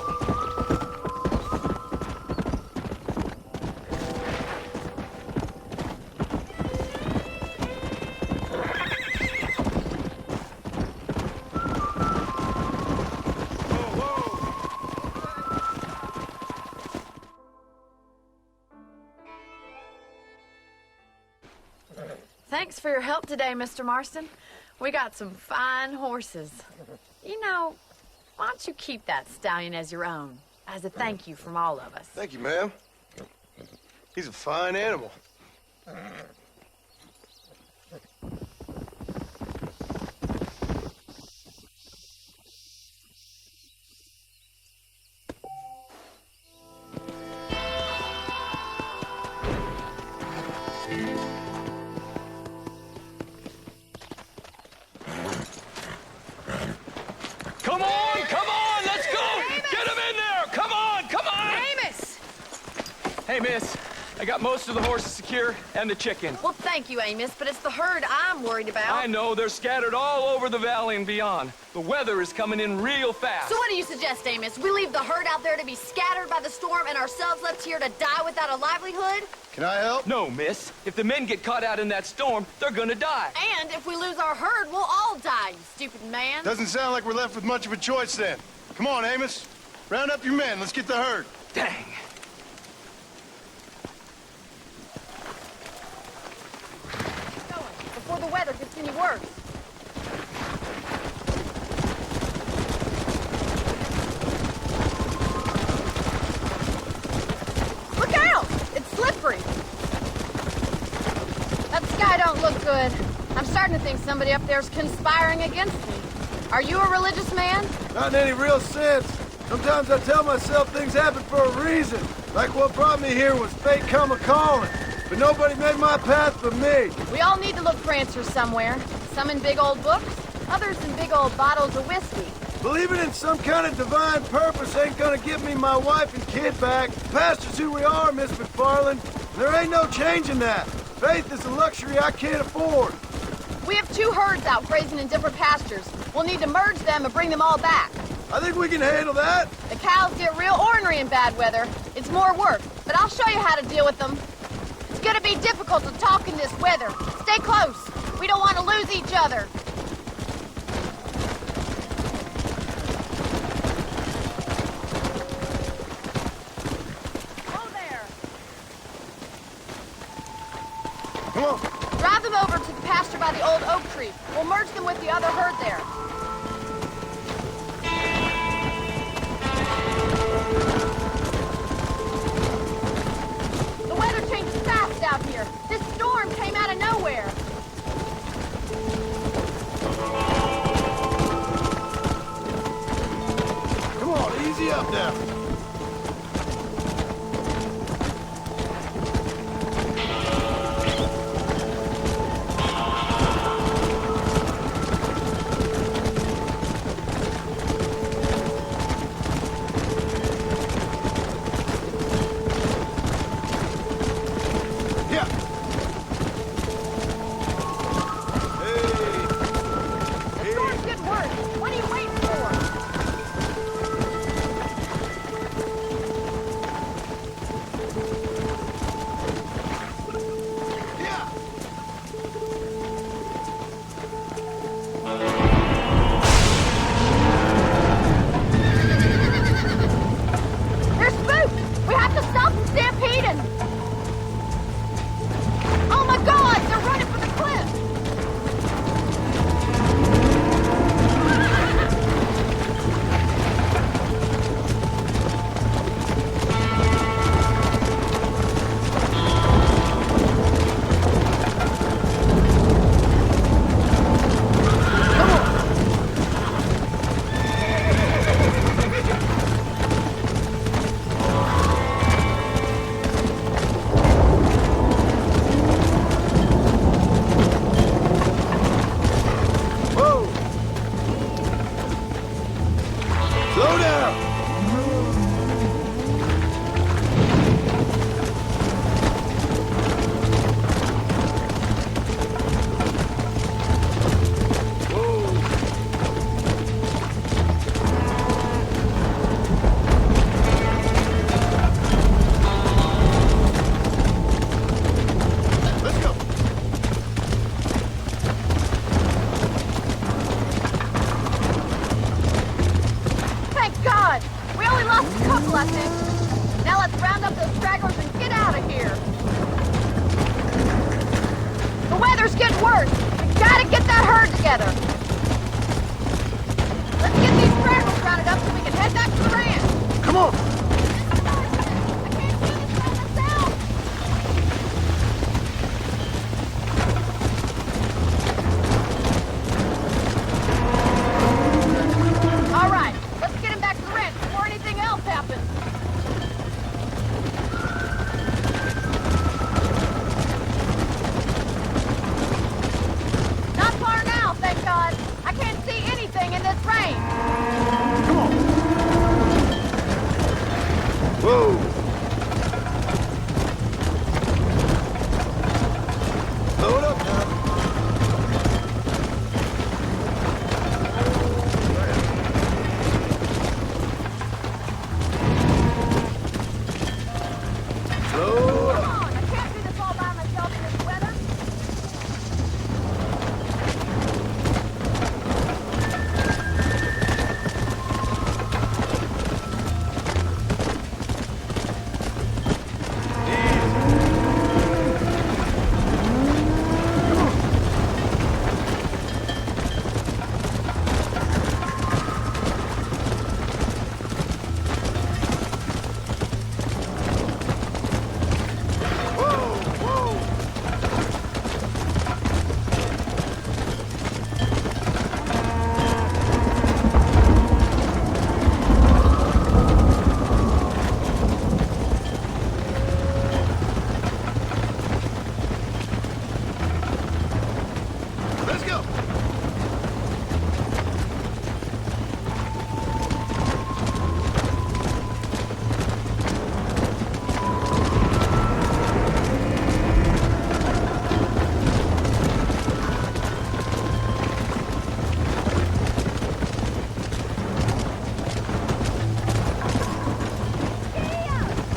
Thanks for your help today, Mr. Marston. We got some fine horses. You know, why don't you keep that stallion as your own, as a thank you from all of us? Thank you, ma'am. He's a fine animal. Come on, let's go! Get him in there! Come on! Amos! Hey, miss. I got most of the horses secure and the chicken. Well, thank you, Amos, but it's the herd I'm worried about. I know, they're scattered all over the valley and beyond. The weather is coming in real fast. So what do you suggest, Amos? We leave the herd out there to be scattered by the storm and ourselves left here to die without a livelihood? Can I help? No, miss. If the men get caught out in that storm, they're gonna die. And if we lose our herd, we'll all die, you stupid man. Doesn't sound like we're left with much of a choice then. Come on, Amos. Round up your men. Let's get the herd. Dang. Before the weather gets any worse. Look out! It's slippery. That sky don't look good. I'm starting to think somebody up there's conspiring against me. Are you a religious man? Not in any real sense. Sometimes I tell myself things happen for a reason. Like what brought me here was fate come a-calling. But nobody made my path but me. We all need to look for answers somewhere. Some in big old books, others in big old bottles of whiskey. Believing in some kind of divine purpose ain't gonna give me my wife and kid back. Pastor's who we are, Miss McFarland. There ain't no changing that. Faith is a luxury I can't afford. We have 2 herds out grazing in different pastures. We'll need to merge them and bring them all back. I think we can handle that. The cows get real ornery in bad weather. It's more work, but I'll show you how to deal with them. It's gonna be difficult to talk in this weather. Stay close. We don't want to lose each other. Oh, there. Come on. Drive them over to the pasture by the old oak tree. We'll merge them with the other herd there. The weather changes fast out here. This storm came out of nowhere. Come on, easy up now. couple, I think. Now let's round up those stragglers and get out of here. The weather's getting worse. We gotta get that herd together. Let's get these stragglers rounded up so we can head back to the ranch. Come on! I can't do this by myself. All right, let's get him back to the ranch before anything else happens. Not far now, thank God. I can't see anything in this rain. Come on! Whoa! Load up now. Load up. Come on, I can't do this all by myself in this weather. Let's go!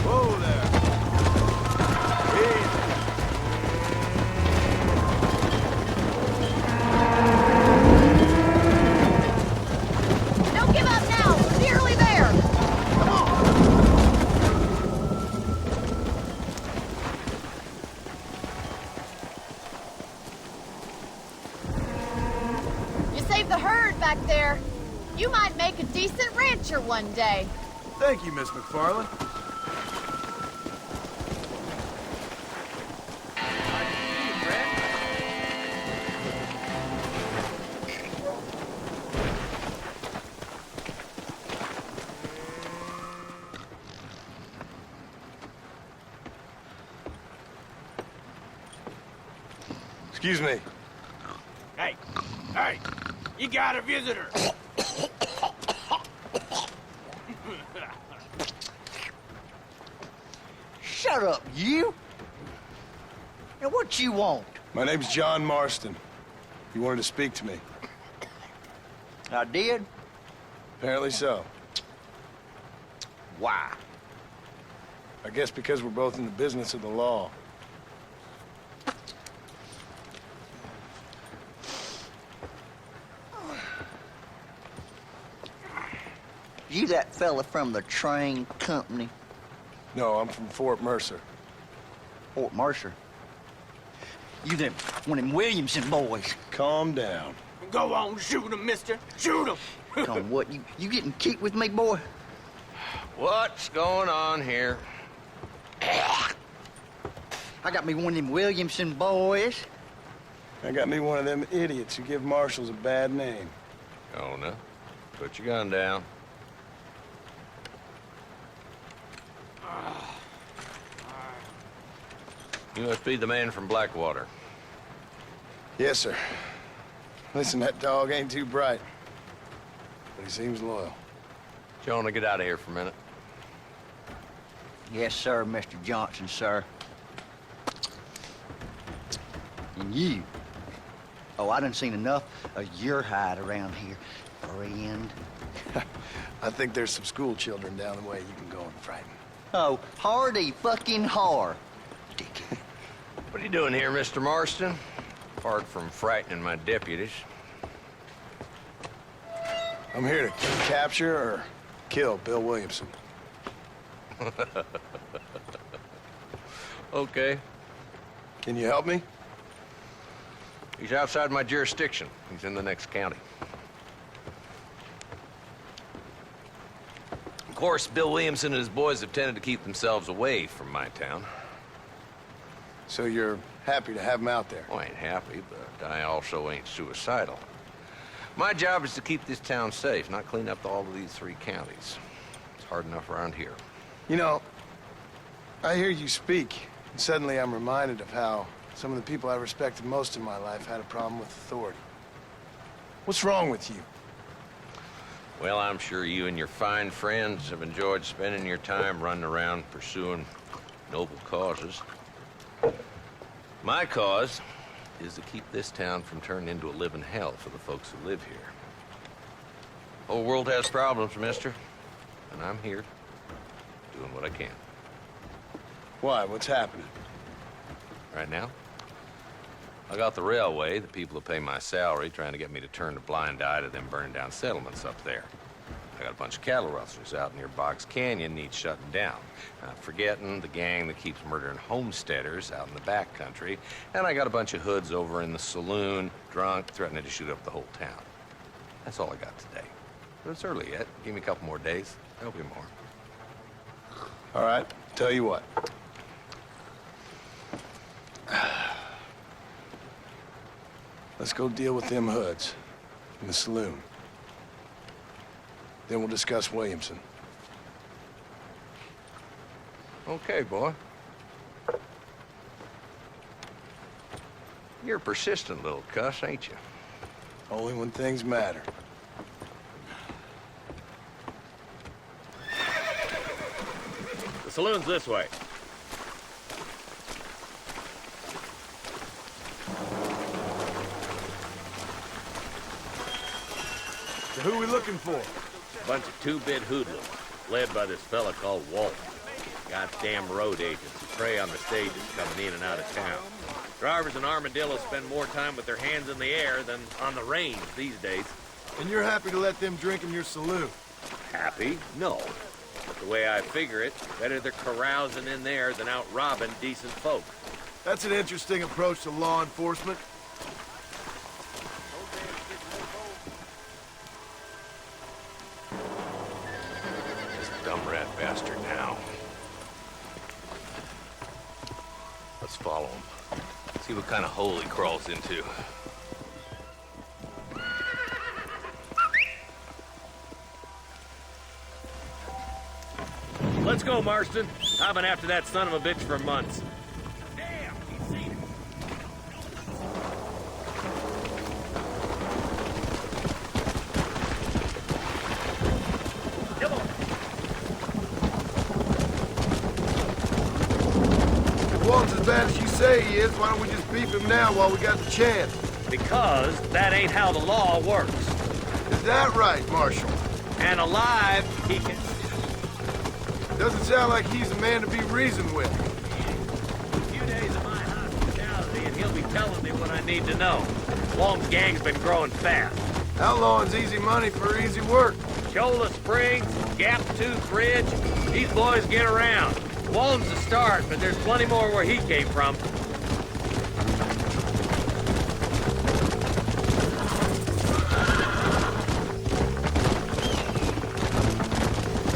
Whoa there! Easy. Don't give up now. We're nearly there. Come on! You saved the herd back there. You might make a decent rancher one day. Thank you, Miss McFarland. Excuse me. Hey, hey, you got a visitor. Shut up, you! Now what you want? My name's John Marston. You wanted to speak to me. I did? Apparently so. Why? I guess because we're both in the business of the law. You that fella from the train company? No, I'm from Fort Mercer. Fort Mercer? You them, one of them Williamson boys. Calm down. Go on, shoot him, mister. Shoot him. Come on, what, you getting kicked with me, boy? What's going on here? I got me one of them Williamson boys. I got me one of them idiots who give marshals a bad name. Oh, no. Put your gun down. You must be the man from Blackwater. Yes, sir. Listen, that dog ain't too bright, but he seems loyal. Jonah, get out of here for a minute. Yes, sir, Mr. Johnson, sir. And you. Oh, I done seen enough of your hide around here, friend. I think there's some school children down the way you can go and frighten. Oh, hardy fucking har. Dickhead. What are you doing here, Mr. Marston? Apart from frightening my deputies. I'm here to capture or kill Bill Williamson. Okay. Can you help me? He's outside my jurisdiction. He's in the next county. Of course, Bill Williamson and his boys have tended to keep themselves away from my town. So you're happy to have him out there? Well, I ain't happy, but I also ain't suicidal. My job is to keep this town safe, not clean up all of these 3 counties. It's hard enough around here. You know, I hear you speak, and suddenly I'm reminded of how some of the people I respected most in my life had a problem with authority. What's wrong with you? Well, I'm sure you and your fine friends have enjoyed spending your time running around pursuing noble causes. My cause is to keep this town from turning into a living hell for the folks who live here. The whole world has problems, mister, and I'm here doing what I can. Why? What's happening? Right now, I got the railway, the people who pay my salary, trying to get me to turn a blind eye to them burning down settlements up there. I got a bunch of cattle rustlers out near Box Canyon needs shutting down. Forgetting the gang that keeps murdering homesteaders out in the back country. And I got a bunch of hoods over in the saloon, drunk, threatening to shoot up the whole town. That's all I got today. But it's early yet. Give me a couple more days. There'll be more. All right, tell you what. Let's go deal with them hoods in the saloon. Then we'll discuss Williamson. Okay, boy. You're a persistent little cuss, ain't you? Only when things matter. The saloon's this way. So who are we looking for? Bunch of 2-bit hoodlums, led by this fella called Walt. Goddamn road agents who prey on the stages coming in and out of town. Drivers in Armadillo spend more time with their hands in the air than on the range these days. And you're happy to let them drink in your saloon? Happy? No. But the way I figure it, better they're carousing in there than out robbing decent folk. That's an interesting approach to law enforcement. Dumb rat bastard now. Let's follow him. See what kind of hole he crawls into. Let's go, Marston. I've been after that son of a bitch for months. As bad as you say he is, why don't we just beef him now while we got the chance? Because that ain't how the law works. Is that right, Marshal? And alive, he can... Doesn't sound like he's a man to be reasoned with. A few days of my hospitality and he'll be telling me what I need to know. Long's gang's been growing fast. Outlawing's easy money for easy work. Shola Springs, Gap Tooth Ridge, these boys get around. Walton's the start, but there's plenty more where he came from.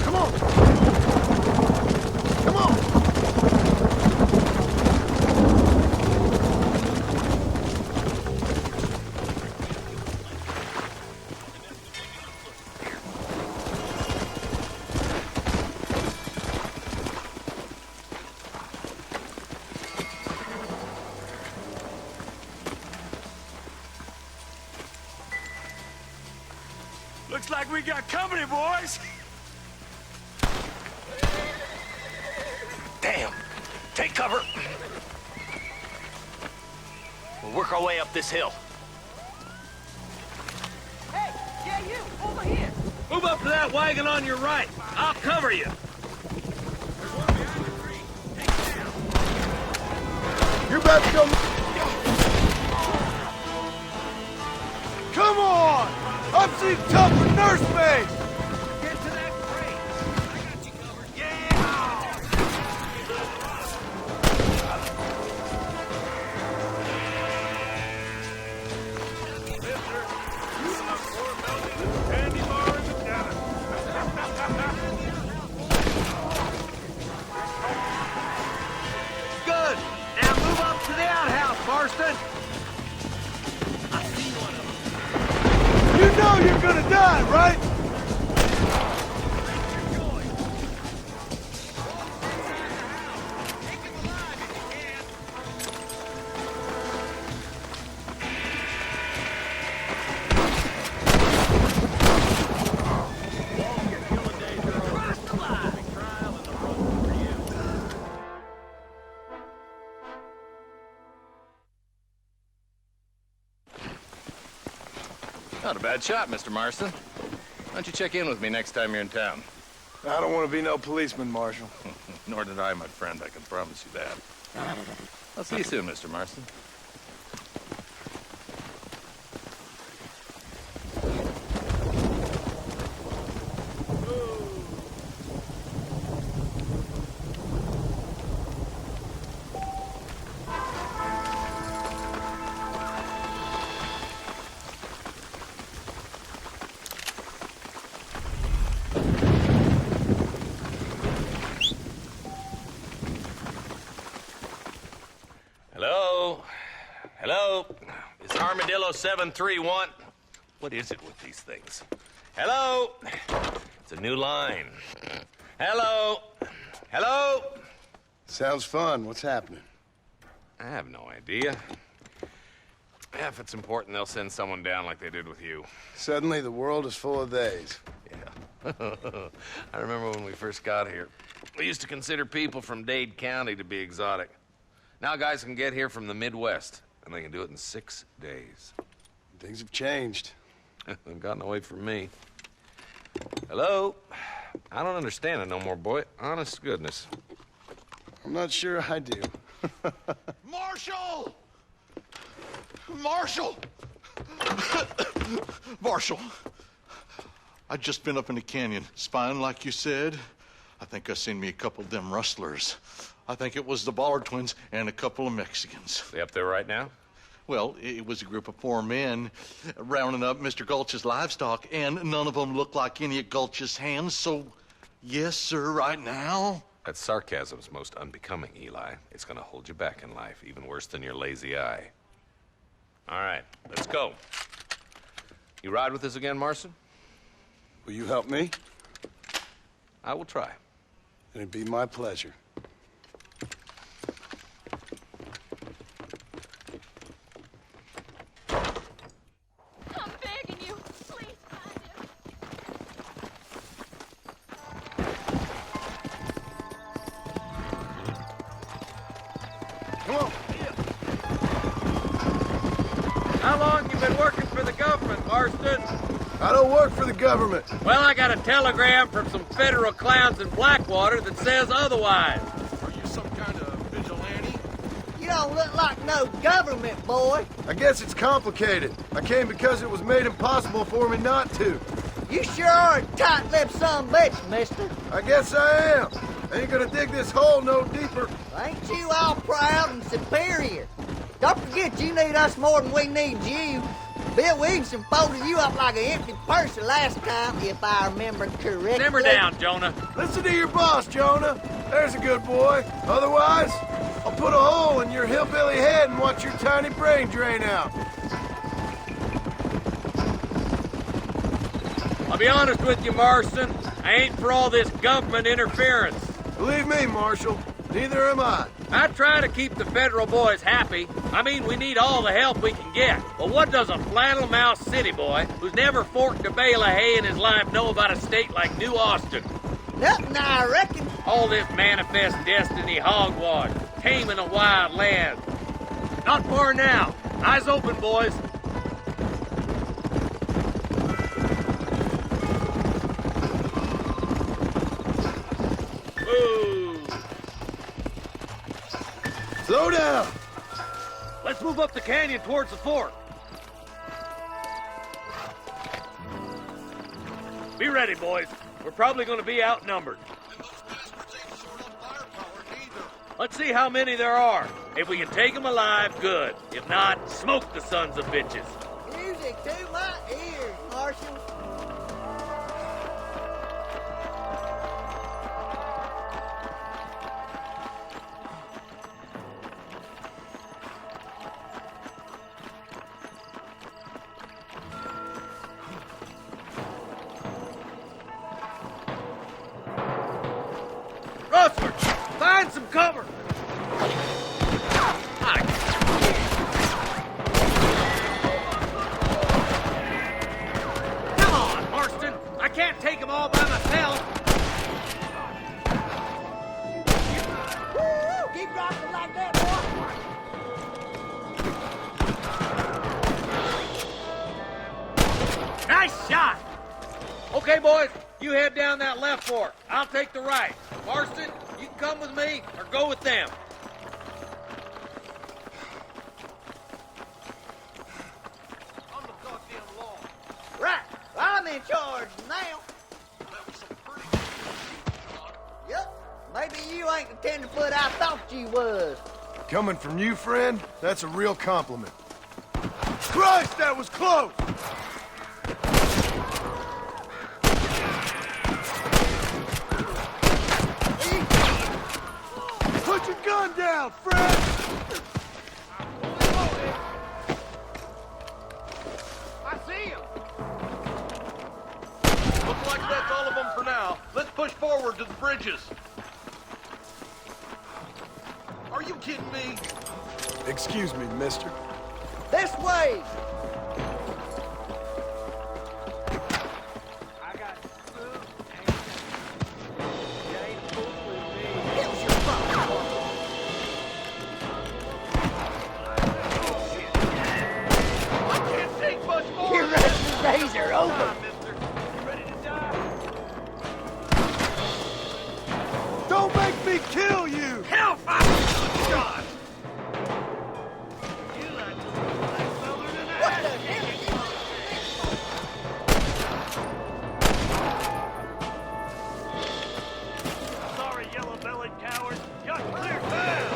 Come on! Come on! Looks like we got company, boys. Damn! Take cover! We'll work our way up this hill. Hey, yeah, you, over here. Move up to that wagon on your right. I'll cover you. You're about to go... Come on! I've seen tougher nursemaid! Get to that crate. I got you covered. Yeah! know you're gonna die, right? Not a bad shot, Mr. Marston. Why don't you check in with me next time you're in town? I don't want to be no policeman, Marshal. Nor did I, my friend. I can promise you that. I'll see you soon, Mr. Marston. Hello? Hello? It's Armadillo 731. What is it with these things? Hello? It's a new line. Hello? Hello? Sounds fun. What's happening? I have no idea. Yeah, if it's important, they'll send someone down like they did with you. Suddenly, the world is full of theys. Yeah. I remember when we first got here. We used to consider people from Dade County to be exotic. Now guys can get here from the Midwest, and they can do it in 6 days. Things have changed. They've gotten away from me. Hello? I don't understand it no more, boy. Honest to goodness. I'm not sure I do. Marshal! Marshal! Marshal! I'd just been up in the canyon, spying like you said. I think I seen me a couple of them rustlers. I think it was the Ballard twins and a couple of Mexicans. They up there right now? Well, it was a group of 4 men rounding up Mr. Gulch's livestock, and none of them looked like any of Gulch's hands, so yes, sir, right now. That sarcasm's most unbecoming, Eli. It's gonna hold you back in life, even worse than your lazy eye. All right, let's go. You ride with us again, Marston? Will you help me? I will try. It'd be my pleasure. I'm begging you, please find him. Come on. How long you been working for the government, Marston? I don't work for the government. Well, I got a telegram from some federal clowns in Blackwater that says otherwise. Are you some kind of vigilante? You don't look like no government boy. I guess it's complicated. I came because it was made impossible for me not to. You sure are a tight-lipped son of a bitch, mister. I guess I am. I ain't gonna dig this hole no deeper. Ain't you all proud and superior? Don't forget you need us more than we need you. Bill Williamson folded you up like an empty purse the last time, if I remember correctly. Simmer down, Jonah. Listen to your boss, Jonah. There's a good boy. Otherwise, I'll put a hole in your hillbilly head and watch your tiny brain drain out. I'll be honest with you, Marston. I ain't for all this government interference. Believe me, Marshal, neither am I. I try to keep the federal boys happy. I mean, we need all the help we can get. But what does a flannel-mouthed city boy who's never forked a bale of hay in his life know about a state like New Austin? Nothing, I reckon. All this manifest destiny hogwash, taming a wild land. Not far now. Eyes open, boys. Slow down! Let's move up the canyon towards the fort. Be ready, boys. We're probably going to be outnumbered. Let's see how many there are. If we can take them alive, good. If not, smoke the sons of bitches. Music to my ears, Marshal. cover! Come on, Marston! I can't take them all by myself! Woo! Keep rocking like that, boy! Nice shot! Okay, boys, you head down that left fork. I'll take the right. Marston, you can come with me or go with them. Right, I'm in charge now. Yep, maybe you ain't the tenderfoot I thought you was. Coming from you, friend, that's a real compliment. Christ, that was close! Put your gun down, Fred! I see him! Looks like that's all of them for now. Let's push forward to the bridges. Are you kidding me? Excuse me, mister. This way! Your resting days are over. Don't make me kill you! Hellfire! God! What the hell? Sorry, yellow-bellied coward. Just clear down!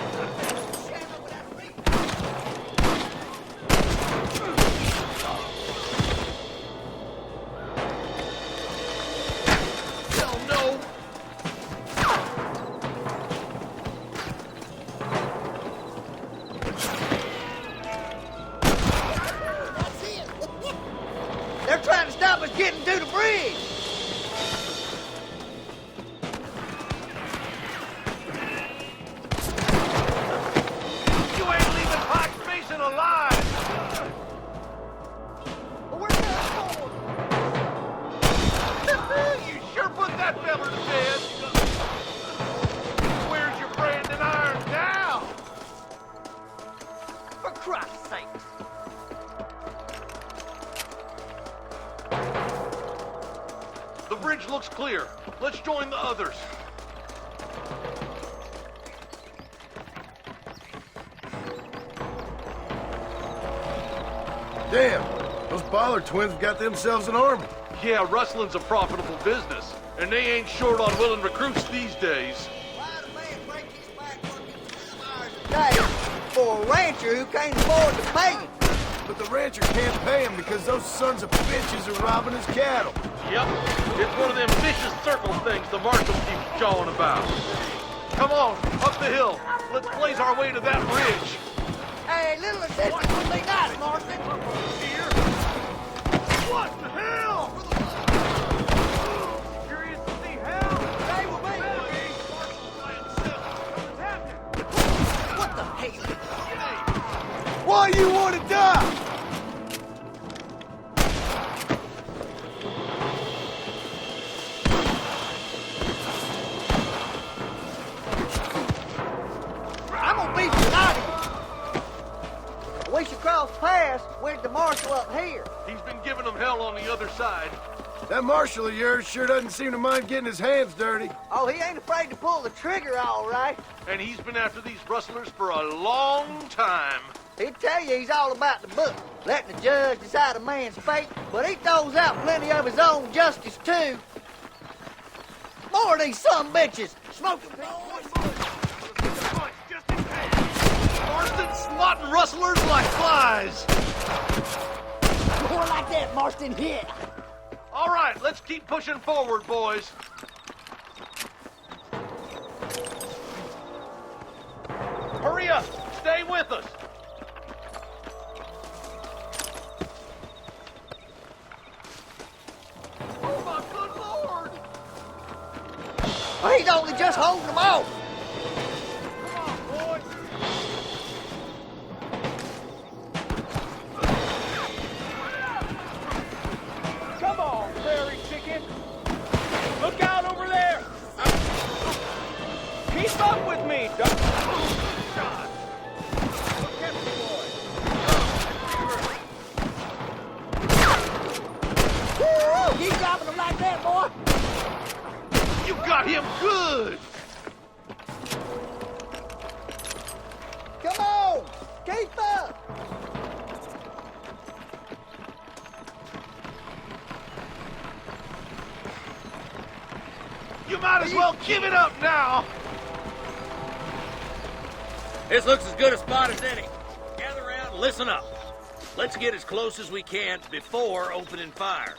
They're trying to stop us getting to the bridge. You ain't leaving Pike's Basin alive! Where's that going? You sure put that feller to bed! Where's your brand and iron now? For Christ's sake. The bridge looks clear. Let's join the others. Damn, those Bollard twins have got themselves an army. Yeah, rustling's a profitable business, and they ain't short on willing recruits these days. Why'd a man break his back working 12 hours a day for a rancher who can't afford to pay him? But the rancher can't pay him because those sons of bitches are robbing his cattle. Yep, it's one of them vicious circle things the marshal keeps jawing about. Come on, up the hill. Let's blaze our way to that ridge. Hey, little assistance would be nice, Marston. Here. What the hell? Curious to see hell? Stay with me. What the hell? Why you want to die? I'm gonna beat you out of here. We should cross paths with the marshal up here. He's been giving them hell on the other side. That marshal of yours sure doesn't seem to mind getting his hands dirty. Oh, he ain't afraid to pull the trigger, all right. And he's been after these rustlers for a long time. He'd tell you he's all about the book, letting the judge decide a man's fate, but he throws out plenty of his own justice, too. More of these sumbitches, smoking Marston swatting rustlers like flies. more like that, Marston, yeah. All right, let's keep pushing forward, boys. Hurry up! Stay with us! Oh, my good lord! He's only just holding them off. man, boy. You got him good. Come on, keep up. You might as well give it up now. This looks as good a spot as any. Gather around and listen up. Let's get as close as we can before opening fire.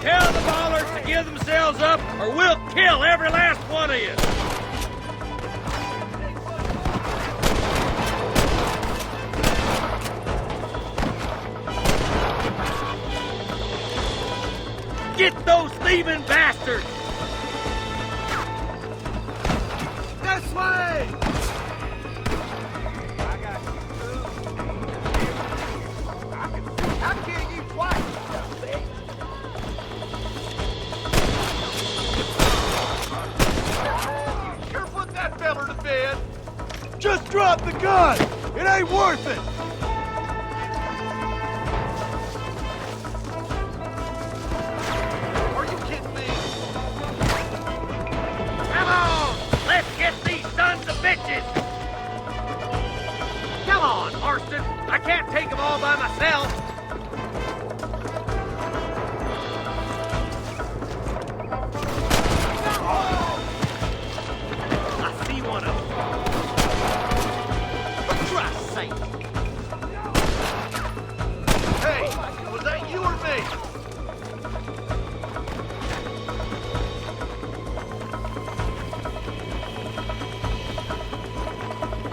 Tell the ballers to give themselves up, or we'll kill every last one of you. Get those thieving bastards! This way! I'll kill you twice, bitch. Sure put that feller to bed. Just drop the gun! It ain't worth it! Are you kidding me? Come on! Let's get these sons of bitches! Come on, Marston! I can't take them all by myself! I see one of them. For Christ's sake! Hey, was that you or me?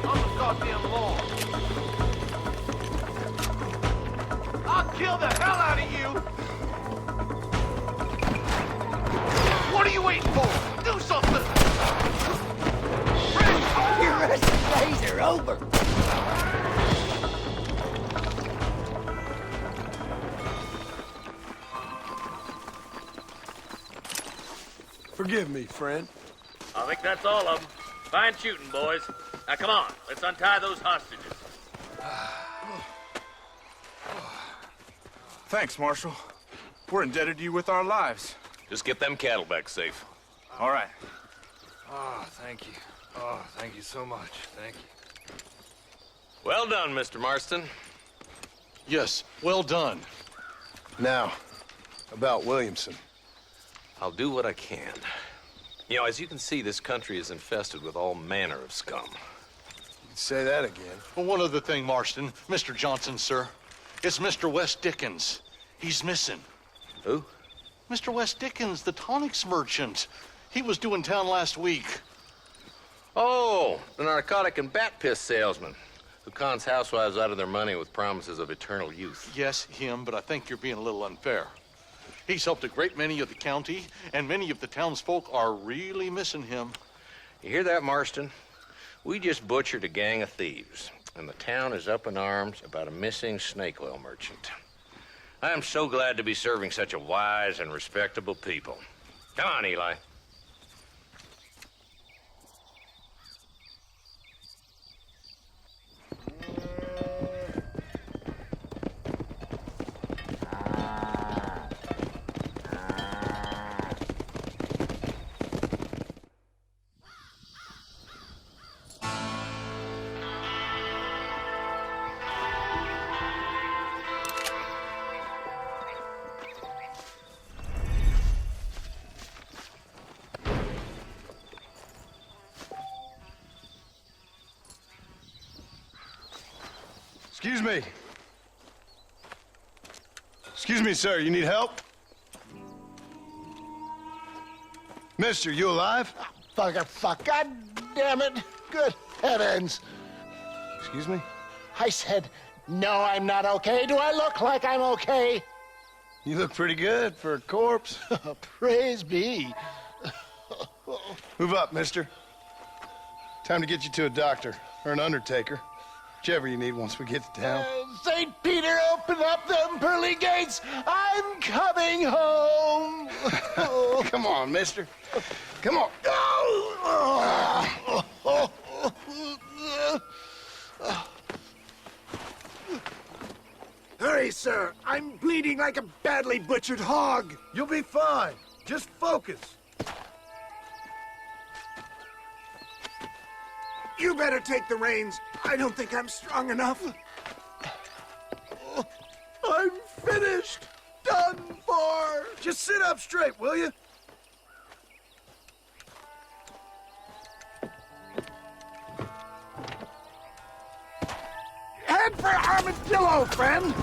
I'm the goddamn law. I'll kill the hell out of you! What are you waiting for? Do something! Your Russian days are over. Forgive me, friend. I think that's all of them. Fine shooting, boys. Now come on, let's untie those hostages. Thanks, Marshal. We're indebted to you with our lives. Just get them cattle back safe. All right. Oh, thank you. Oh, thank you so much. Thank you. Well done, Mr. Marston. Yes, well done. Now, about Williamson. I'll do what I can. You know, as you can see, this country is infested with all manner of scum. You'd say that again. Well, one other thing, Marston. Mr. Johnson, sir. It's Mr. Wes Dickens. He's missing. Who? Mr. Wes Dickens, the tonics merchant. He was due in town last week. Oh, the narcotic and bat piss salesman who cons housewives out of their money with promises of eternal youth. Yes, him, but I think you're being a little unfair. He's helped a great many of the county, and many of the townsfolk are really missing him. You hear that, Marston? We just butchered a gang of thieves, and the town is up in arms about a missing snake oil merchant. I am so glad to be serving such a wise and respectable people. Come on, Eli. Excuse me. Excuse me, sir. You need help? Mister, you alive? Fuck. God damn it. Good heavens. Excuse me? I said, no, I'm not okay. Do I look like I'm okay? You look pretty good for a corpse. Praise be. Move up, mister. Time to get you to a doctor or an undertaker. Whichever you need once we get to town. St. Peter, open up them pearly gates. I'm coming home. Come on, mister. Come on. Hurry, sir. I'm bleeding like a badly butchered hog. You'll be fine. Just focus. You better take the reins. I don't think I'm strong enough. I'm finished. Done for. Just sit up straight, will you? Head for Armadillo, friend.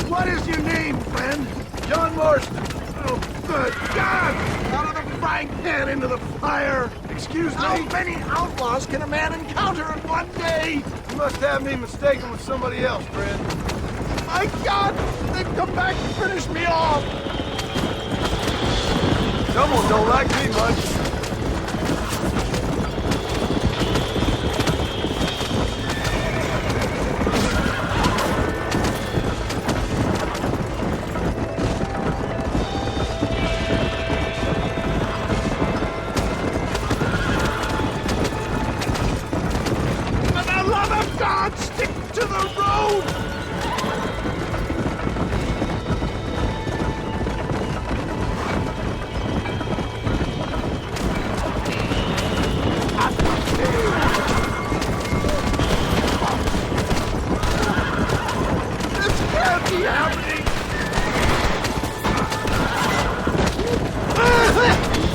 What is your name, friend? John Marston. Oh, good God! Out of the frying pan into the fire. Excuse me? How many outlaws can a man encounter in one day? You must have me mistaken with somebody else, friend. My God! They've come back to finish me off! Someone don't like me much. For the love of God, stick to the road! This can't be happening!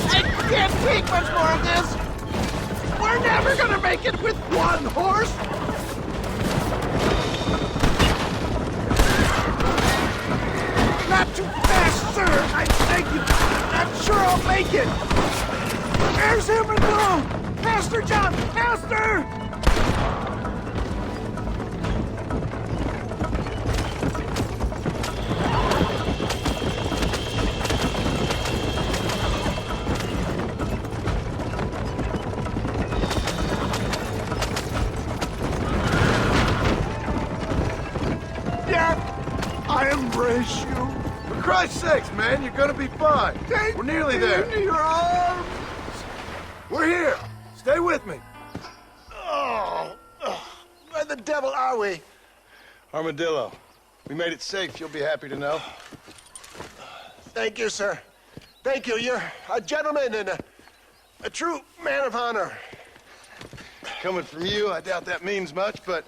I can't take much more of this! We're never gonna make it with one horse! Not too fast, sir! I beg you! I'm sure I'll make it! There's Armadillo! Faster, John! Faster! I embrace you. For Christ's sakes, man, you're gonna be fine. We're nearly there. Into your arms. We're here. Stay with me. Oh, where the devil are we? Armadillo, we made it safe, you'll be happy to know. Thank you, sir. Thank you. You're a gentleman and a true man of honor. Coming from you, I doubt that means much, but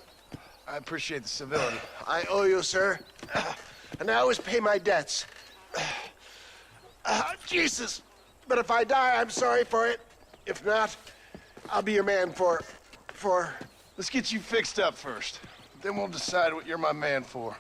I appreciate the civility. I owe you, sir. And I always pay my debts. Jesus. But if I die, I'm sorry for it. If not, I'll be your man for... Let's get you fixed up first. Then we'll decide what you're my man for.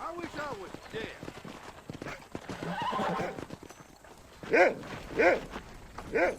I wish I was dead. Yeah, yeah, yeah.